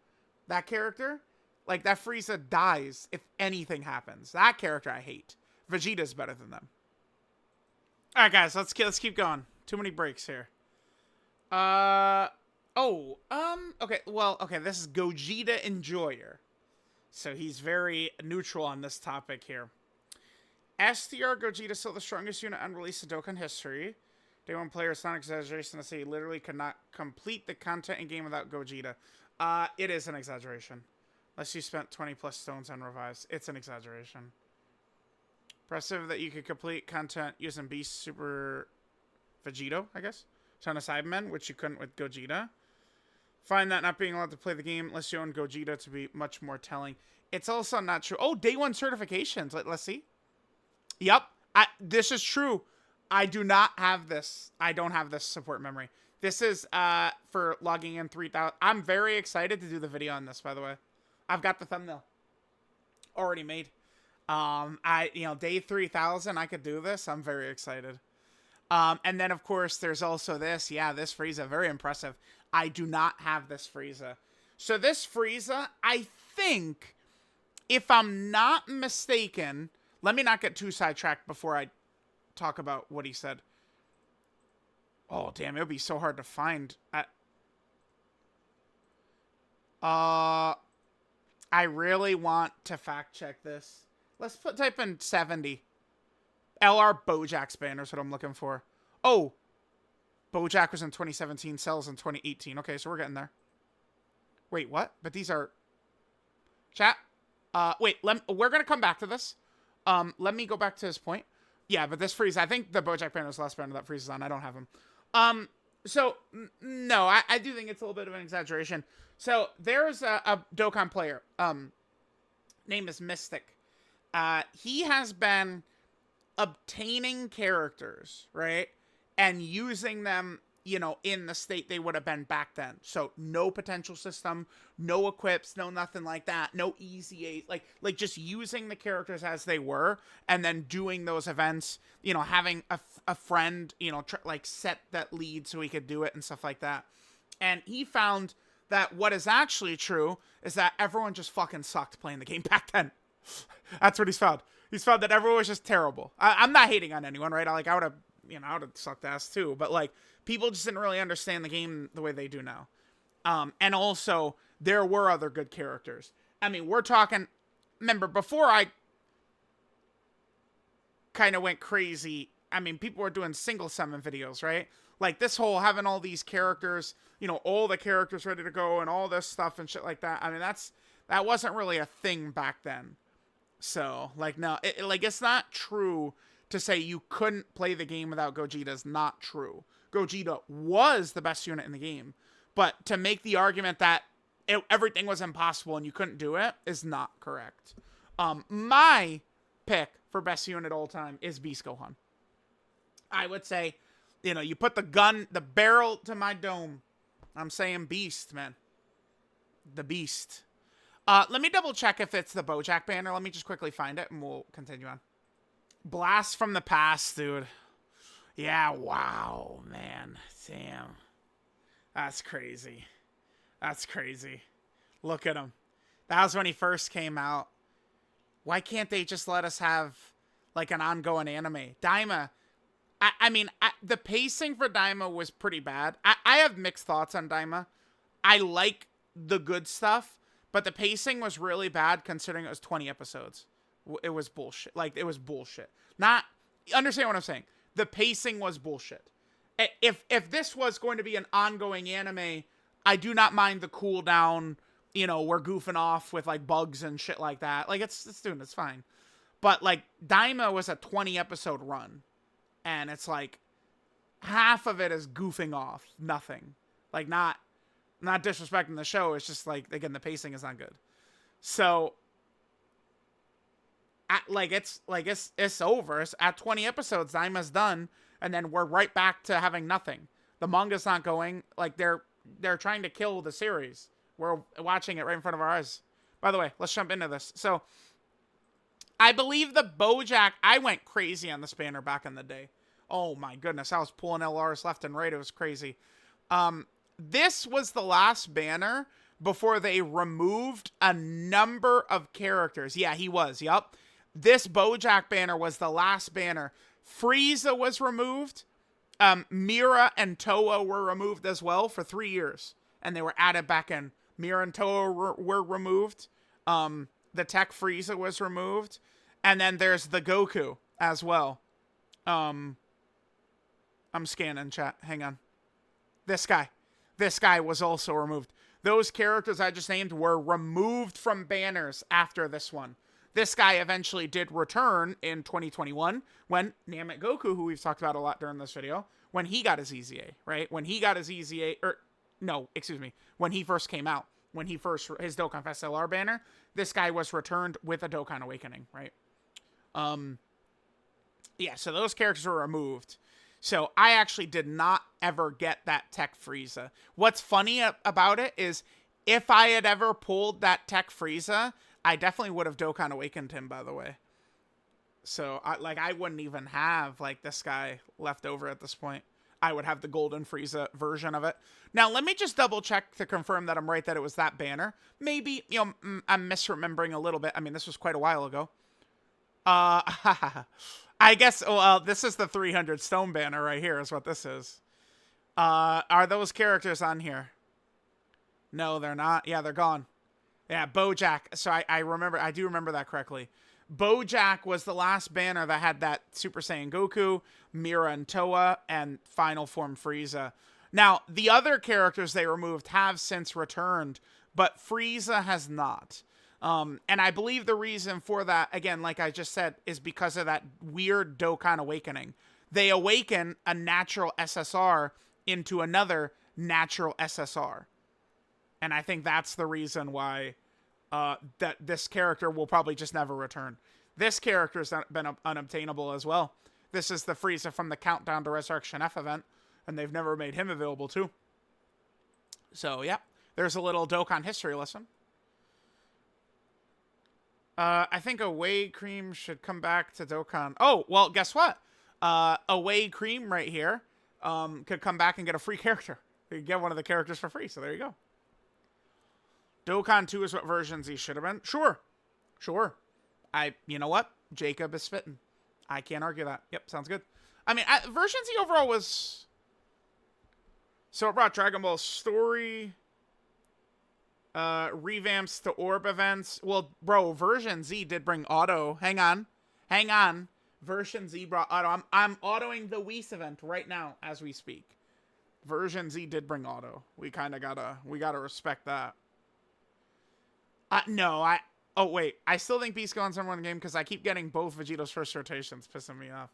that character, like, that Frieza dies if anything happens. That character I hate. Vegeta's better than them. All right, guys, let's keep going. Too many breaks here. Okay, well, okay, this is Gogeta Enjoyer. So he's very neutral on this topic here. STR Gogeta still the strongest unit unreleased in Dokkan history. Day 1 player, it's not an exaggeration to say he literally could not complete the content in game without Gogeta. It is an exaggeration. Unless you spent 20 plus stones on revives. It's an exaggeration. Impressive that you could complete content using Beast Super Vegeto, I guess. Ton of Cybermen, which you couldn't with Gogeta. Find that not being allowed to play the game unless you own Gogeta to be much more telling. It's also not true. Oh, day 1 certifications. Let's see. Yep. This is true. I do not have this. I don't have this support memory. This is for logging in 3,000. I'm very excited to do the video on this, by the way. I've got the thumbnail already made. Day 3,000, I could do this. I'm very excited. And then, of course, there's also this. Yeah, this Frieza, very impressive. I do not have this Frieza. So this Frieza, I think, if I'm not mistaken, let me not get too sidetracked before I talk about what he said. Oh, damn, it would be so hard to find. I really want to fact check this. Let's type in 70. LR Bojack's banner is what I'm looking for. Oh, Bojack was in 2017, Cells in 2018. Okay, so we're getting there. Wait, what? But these are... Chat? Wait, we're going to come back to this. Let me go back to his point. Yeah, but this Frieza, I think the Bojack banner is the last banner that Frieza's on. I don't have him. No, I do think it's a little bit of an exaggeration. So, there's a Dokkan player. Name is Mystic. He has been obtaining characters, right? And using them, you know, in the state they would have been back then. So, no potential system, no equips, no nothing like that, no easy, like just using the characters as they were, and then doing those events, you know, having a friend, you know, set that lead so he could do it and stuff like that. And he found that what is actually true is that everyone just fucking sucked playing the game back then. That's what he's found. He's found that everyone was just terrible. I'm not hating on anyone, right? I would have, you know, I would have sucked ass too. But, like, people just didn't really understand the game the way they do now. And also, there were other good characters. I mean, we're talking... Remember, before I kind of went crazy, I mean, people were doing single summon videos, right? Like, this whole having all these characters, you know, all the characters ready to go and all this stuff and shit like that. I mean, that wasn't really a thing back then. So, like, no, it's not true to say you couldn't play the game without Gogeta is not true. Gogeta was the best unit in the game. But to make the argument that everything was impossible and you couldn't do it is not correct. My pick for best unit all time is Beast Gohan. I would say, you put the barrel to my dome. I'm saying Beast, man. The Beast. Let me double check if it's the Bojack banner. Let me just quickly find it and we'll continue on. Blast from the past, dude. Yeah, wow, man. Damn. That's crazy. That's crazy. Look at him. That was when he first came out. Why can't they just let us have, like, an ongoing anime? Daima. I mean, the pacing for Daima was pretty bad. I have mixed thoughts on Daima. I like the good stuff, but the pacing was really bad considering it was 20 episodes. It was bullshit. Like, it was bullshit. Understand what I'm saying? The pacing was bullshit. If this was going to be an ongoing anime, I do not mind the cooldown. We're goofing off with, like, bugs and shit like that. Like, it's fine. But, like, Daima was a 20-episode run. And it's, like, half of it is goofing off. Nothing. Like, not disrespecting the show. It's just, like, again, the pacing is not good. So, it's over. It's at 20 episodes, Daima's done. And then we're right back to having nothing. The manga's not going. Like, they're trying to kill the series. We're watching it right in front of our eyes. By the way, let's jump into this. So, I believe the Bojack... I went crazy on this banner back in the day. Oh my goodness, I was pulling LRs left and right. It was crazy. This was the last banner before they removed a number of characters. Yeah, he was. Yup. This Bojack banner was the last banner. Frieza was removed. Mira and Toa were removed as well for 3 years. And they were added back in. Mira and Toa were removed. The Tech Frieza was removed. And then there's the Goku as well. I'm scanning chat. Hang on. This guy. This guy was also removed. Those characters I just named were removed from banners after this one. This guy eventually did return in 2021 when Namek Goku, who we've talked about a lot during this video, when he got his EZA, right? When he got his EZA, when he first came out, his Dokkan Fest LR banner, this guy was returned with a Dokkan Awakening, right? Yeah, so those characters were removed. So I actually did not ever get that Tech Frieza. What's funny about it is if I had ever pulled that Tech Frieza, I definitely would have Dokkan Awakened him, by the way. So I wouldn't even have like this guy left over at this point. I would have the Golden Frieza version of it. Now, let me just double check to confirm that I'm right that it was that banner. Maybe, I'm misremembering a little bit. I mean, this was quite a while ago. I guess, well, this is the 300 stone banner right here is what this is. Are those characters on here? No, they're not. Yeah, they're gone. Yeah, Bojack. So I do remember that correctly. Bojack was the last banner that had that Super Saiyan Goku, Mira and Toa, and Final Form Frieza. Now, the other characters they removed have since returned, but Frieza has not. And I believe the reason for that, again, like I just said, is because of that weird Dokkan Awakening. They awaken a natural SSR into another natural SSR. And I think that's the reason why that this character will probably just never return. This character's been unobtainable as well. This is the Frieza from the Countdown to Resurrection F event, and they've never made him available too. So, yeah, there's a little Dokkan history lesson. I think Away Cream should come back to Dokkan. Oh, well, guess what? Away Cream right here could come back and get a free character. You can get one of the characters for free, so there you go. Dokkan 2 is what version Z should have been. Sure. You know what? Jacob is spitting. I can't argue that. Yep, sounds good. I mean, version Z overall was... So it brought Dragon Ball Story... revamps to Orb events. Well, bro, version Z did bring auto. Hang on. Version Z brought auto. I'm autoing the Whis event right now as we speak. Version Z did bring auto. We gotta respect that. No, oh wait, I still think Beast Gohan's number one game because I keep getting both Vegeto's first rotations, pissing me off.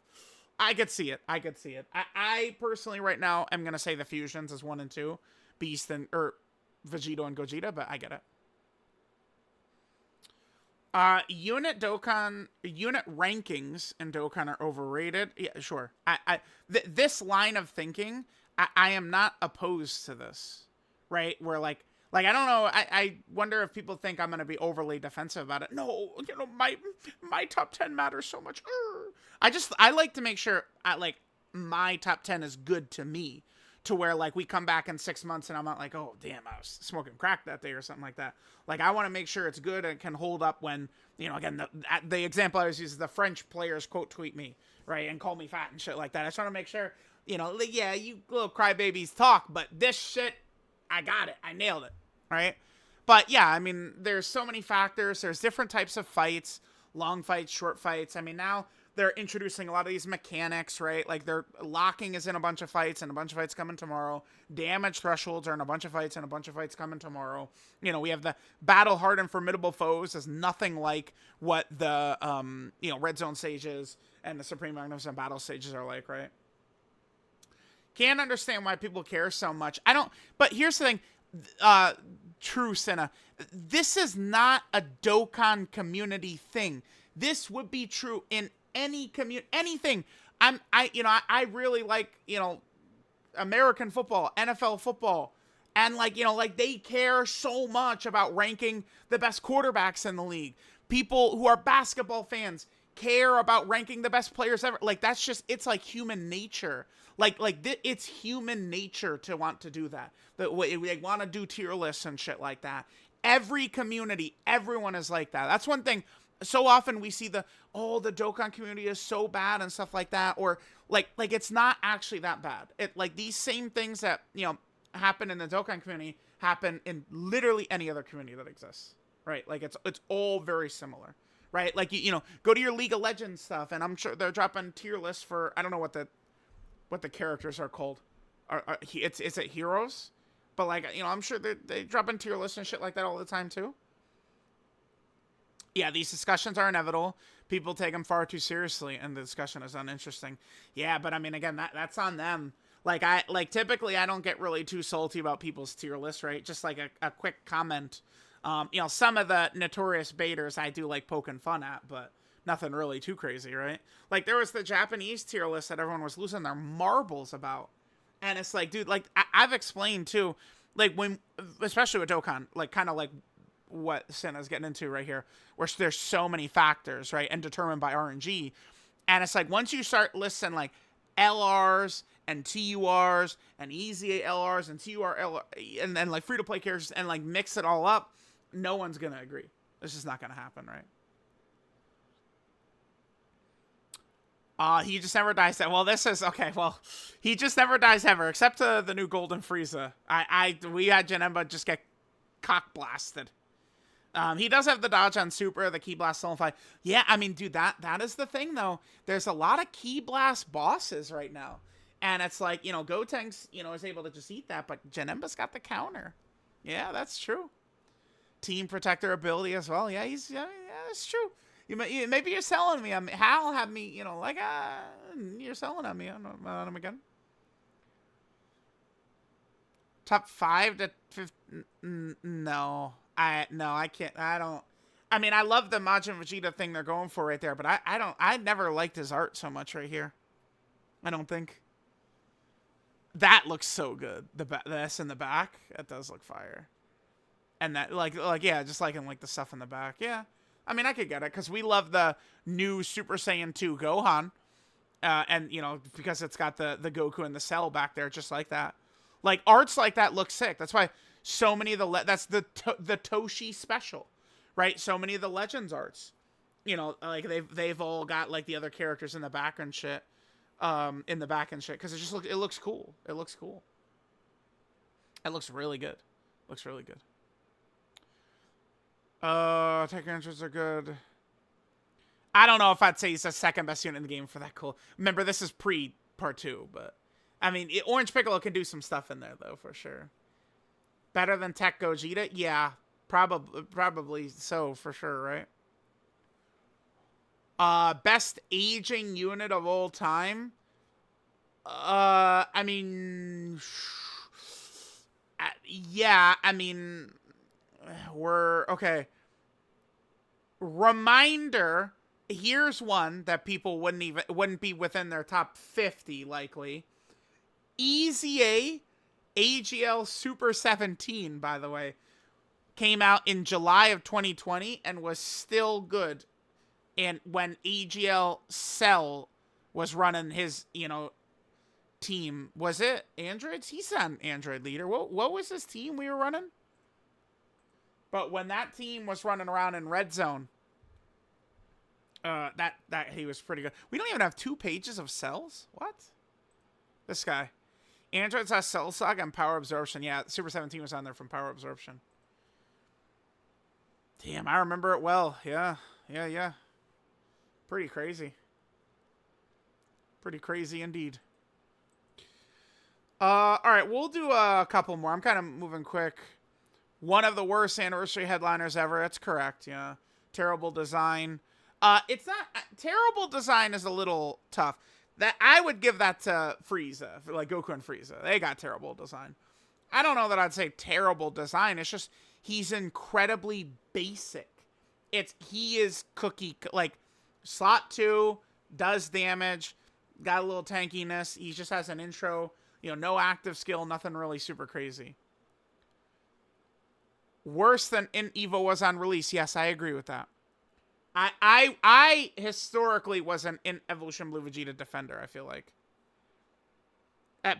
I could see it. I personally right now am gonna say the fusions is 1 and 2, Beast and Vegito and Gogeta, but I get it. Unit rankings in Dokkan are overrated. Yeah, sure. This line of thinking, I am not opposed to this, right? Where like I don't know. I wonder if people think I'm gonna be overly defensive about it. No, my top 10 matters so much. I like to make sure like my top 10 is good to me, to where like we come back in 6 months and I'm not like, oh damn, I was smoking crack that day or something like that. Like I want to make sure it's good and can hold up when, again, the example I always use is the French players quote tweet me, right, and call me fat and shit like that. I just want to make sure, like, yeah, you little crybabies talk, but this shit, I got it, I nailed it, right? But yeah, I mean, there's so many factors. There's different types of fights, long fights, short fights. I mean, now they're introducing a lot of these mechanics, right? Like they're locking is in a bunch of fights, and a bunch of fights coming tomorrow. Damage thresholds are in a bunch of fights, and a bunch of fights coming tomorrow. We have the battle hard and formidable foes is nothing like what the red zone stages and the supreme magnificent battle stages are like, right? Can't understand why people care so much. I don't. But here's the thing. True Senna, this is not a Dokkan community thing. This would be true in any community, anything. I really like, American football, NFL football, and like they care so much about ranking the best quarterbacks in the league. People who are basketball fans care about ranking the best players ever. Like that's just, it's like human nature. It's human nature to want to do that. They want to do tier lists and shit like that. Every community, everyone is like that. That's one thing. So often we see the Dokkan community is so bad and stuff like that, or like it's not actually that bad. It like these same things that happen in the Dokkan community happen in literally any other community that exists, right? Like it's all very similar, right? Like go to your League of Legends stuff, and I'm sure they're dropping tier lists for, I don't know what the characters are called. Is it heroes? But like I'm sure they drop in tier lists and shit like that all the time too. Yeah, these discussions are inevitable. People take them far too seriously, and the discussion is uninteresting. Yeah, but I mean, again, that's on them. Typically I don't get really too salty about people's tier lists, right? Just like a quick comment. Some of the notorious baiters I do like poking fun at, but nothing really too crazy, right? Like there was the Japanese tier list that everyone was losing their marbles about. And it's like, dude, like I've explained too, like when, especially with Dokkan, like kind of like what Senna's getting into right here, where there's so many factors, right, and determined by RNG. And it's like once you start listing like LRs and TURs and EZA LRs and TUR LR and then like free to play characters and like mix it all up, no one's gonna agree. This is not gonna happen, right? He just never dies. Well, this is okay. Well, he just never dies ever, except the new Golden Frieza. We had Janemba just get cock blasted. He does have the dodge on Super, the Key Blast Stolen Fight. Yeah, I mean, dude, that is the thing though. There's a lot of Key Blast bosses right now, and it's like Gotenks is able to just eat that, but Janemba's got the counter. Yeah, that's true. Team Protector ability as well. Yeah, that's true. Maybe you're selling me. Hal had me, you're selling on me on him again. Top 5 to 15. No, I can't. I don't. I mean, I love the Majin Vegeta thing they're going for right there, but I never liked his art so much right here. I don't think. That looks so good. The S in the back, that does look fire. And that, yeah, just like in the stuff in the back, yeah. I mean, I could get it, because we love the new Super Saiyan 2 Gohan. And, because it's got the Goku and the Cell back there, just like that. Like, arts like that look sick. That's why so many of that's the Toshi special, right? So many of the Legends arts, like, they've all got, like, the other characters in the back and shit. Because it looks cool. It looks cool. It looks really good. Looks really good. Tech entries are good. I don't know if I'd say he's the second best unit in the game for that cool. Remember, this is pre-part 2, but... I mean, Orange Piccolo can do some stuff in there, though, for sure. Better than Tech Gogeta? Yeah, probably so, for sure, right? Best aging unit of all time? I mean... yeah, I mean... Okay. Reminder, here's one that people wouldn't be within their top 50 likely. EZA AGL Super 17, by the way, came out in July of 2020 and was still good. And when AGL Cell was running his, team, was it androids? He's not an android leader. What was his team we were running? But when that team was running around in Red Zone, that he was pretty good. We don't even have 2 pages of cells. What? This guy. Androids has Cell Saga and Power Absorption. Yeah, Super 17 was on there from Power Absorption. Damn, I remember it well. Yeah. Pretty crazy. Pretty crazy indeed. All right, we'll do a couple more. I'm kind of moving quick. One of the worst anniversary headliners ever. That's correct, yeah. Terrible design. It's not... Terrible design is a little tough. That I would give that to Frieza, like Goku and Frieza. They got terrible design. I don't know that I'd say terrible design. It's just he's incredibly basic. He is cookie, like slot 2, does damage, got a little tankiness. He just has an intro, no active skill, nothing really super crazy. Worse than in Evo was on release. Yes, I agree with that. I historically was an in Evolution Blue Vegeta defender, I feel like.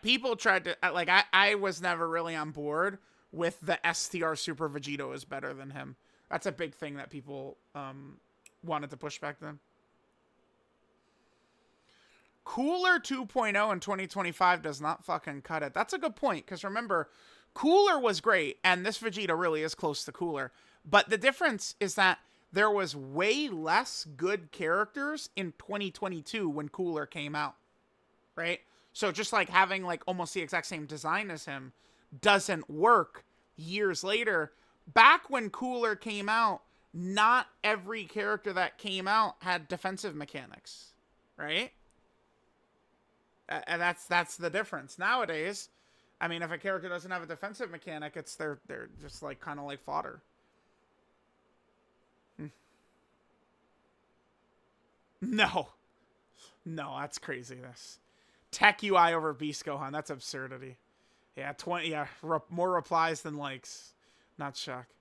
People tried to, I was never really on board with the STR Super Vegito is better than him. That's a big thing that people wanted to push back then. Cooler 2.0 in 2025 does not fucking cut it. That's a good point, because remember, Cooler was great, and this Vegeta really is close to Cooler. But the difference is that there was way less good characters in 2022 when Cooler came out, right? So just like having like almost the exact same design as him doesn't work years later. Back when Cooler came out, not every character that came out had defensive mechanics, right? And that's the difference. Nowadays, I mean, if a character doesn't have a defensive mechanic, they're just like kind of like fodder. No, that's craziness. Tech UI over Beast Gohan. That's absurdity. Yeah, 20. Yeah, more replies than likes. Not shocked.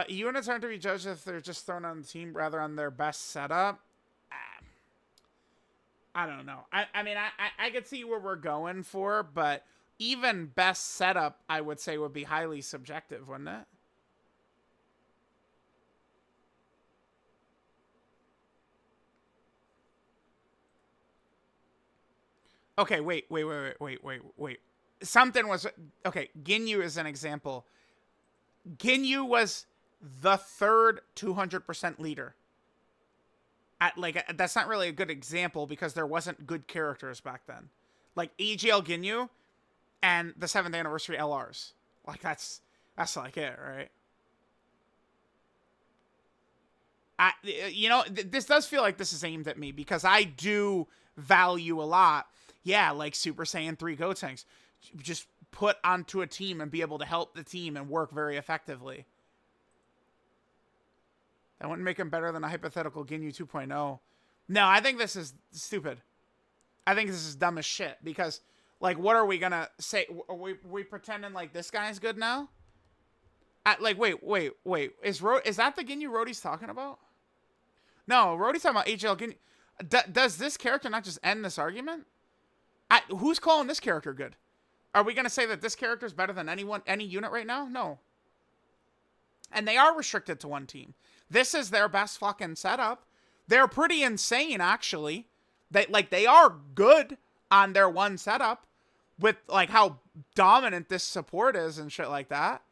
Units aren't to be judged if they're just thrown on the team rather on their best setup. I don't know. I mean, I could see where we're going for, but even best setup, I would say, would be highly subjective, wouldn't it? Okay, wait. Something was... Okay, Ginyu is an example. Ginyu was the third 200% leader. That's not really a good example because there wasn't good characters back then. Like AGL Ginyu and the 7th anniversary LRs. Like that's like it, right? This does feel like this is aimed at me because I do value a lot. Yeah, like Super Saiyan 3 Gotenks. Just put onto a team and be able to help the team and work very effectively. That wouldn't make him better than a hypothetical Ginyu 2.0. No, I think this is stupid. I think this is dumb as shit because, like, what are we gonna say? Are we pretending like this guy's good now? Wait. Is that the Ginyu Rhodey's talking about? No, Rhodey's talking about HL Ginyu. Does this character not just end this argument? Who's calling this character good? Are we gonna say that this character is better than any unit right now? No. And they are restricted to one team. This is their best fucking setup. They're pretty insane, actually. They are good on their one setup with, like, how dominant this support is and shit like that.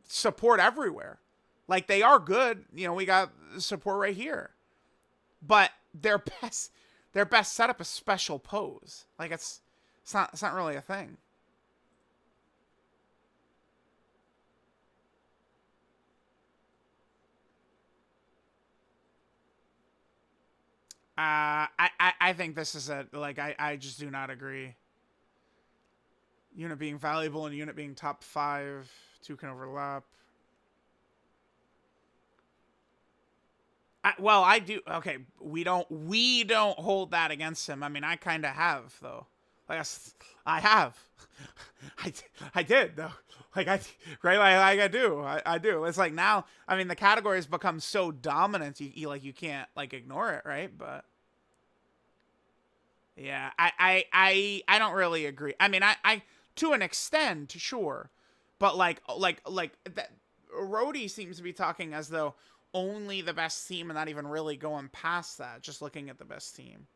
Support everywhere. Like, they are good. We got support right here. But their best setup is special pose. Like, it's not really a thing. I think this is I just do not agree. Unit being valuable and unit being top 5. 2 can overlap. Well, I do. Okay, we don't hold that against him. I mean, I kind of have though. Like I have. I, I did though. Like right, like I do. I do. It's like now. I mean, the category has become so dominant. You can't like ignore it, right? But yeah, I don't really agree. I mean, I to an extent, sure, but like that. Rhodey seems to be talking as though only the best team and not even really going past that, just looking at the best team.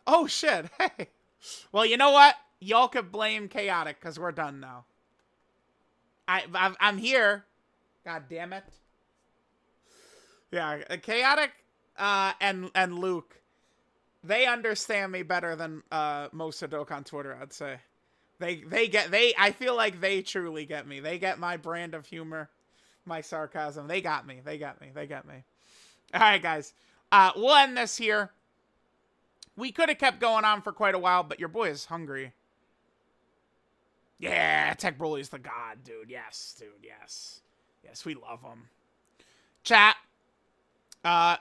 Oh shit! Hey, well, you know what? Y'all could blame Chaotic because we're done now. I'm here. God damn it. Yeah, Chaotic and Luke, they understand me better than most of Dokkan Twitter, I'd say. They I feel like they truly get me. They get my brand of humor, my sarcasm. They got me. They got me. They got me. All right, guys. We'll end this here. We could have kept going on for quite a while, but your boy is hungry. Yeah, Tech Broly's the god, dude. Yes, dude. Yes. Yes, we love him. Chat.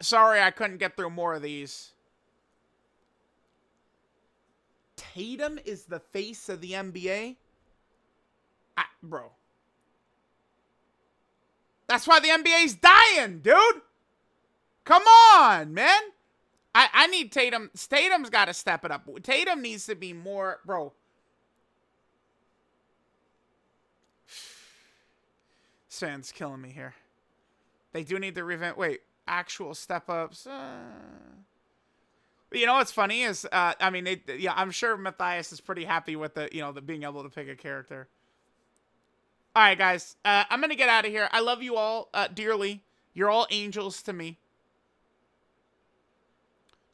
Sorry I couldn't get through more of these. Tatum is the face of the NBA? Bro. That's why the NBA's dying, dude. Come on, man. I need Tatum. Tatum's got to step it up. Tatum needs to be more, bro. This fan's killing me here. They do need to revamp. Wait, actual step ups. You know what's funny is, I mean, yeah, I'm sure Matthias is pretty happy with the being able to pick a character. All right, guys, I'm gonna get out of here. I love you all dearly. You're all angels to me.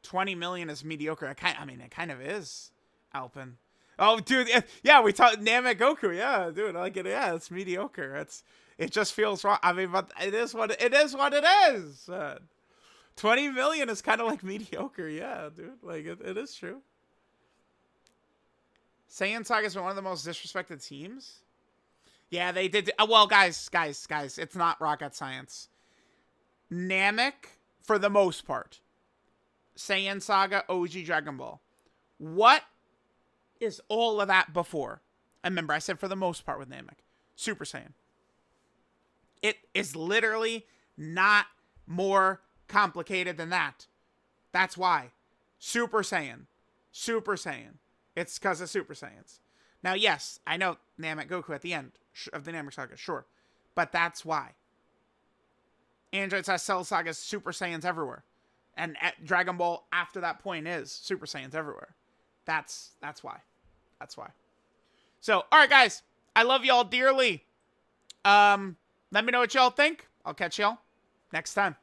20 million is mediocre. It kind of is, Alpin. Oh, dude, yeah, we talked Namek Goku. Yeah, dude, I like it. Yeah, it's mediocre. It just feels wrong. I mean, but it is what it is. 20 million is kind of like mediocre. Yeah, dude, like it is true. Saiyan Saga's been one of the most disrespected teams. Yeah, they did. Well, guys, it's not rocket science. Namek, for the most part. Saiyan Saga, OG Dragon Ball. What is all of that before? I remember I said for the most part with Namek. Super Saiyan. It is literally not more complicated than that. That's why. Super Saiyan. Super Saiyan. It's because of Super Saiyans. Now, yes, I know Namek Goku at the end of the Namek Saga, sure. But that's why. Android Cell Saga is Super Saiyans everywhere. And Dragon Ball after that point is Super Saiyans everywhere. That's why. That's why. So, alright guys. I love y'all dearly. Let me know what y'all think. I'll catch y'all next time.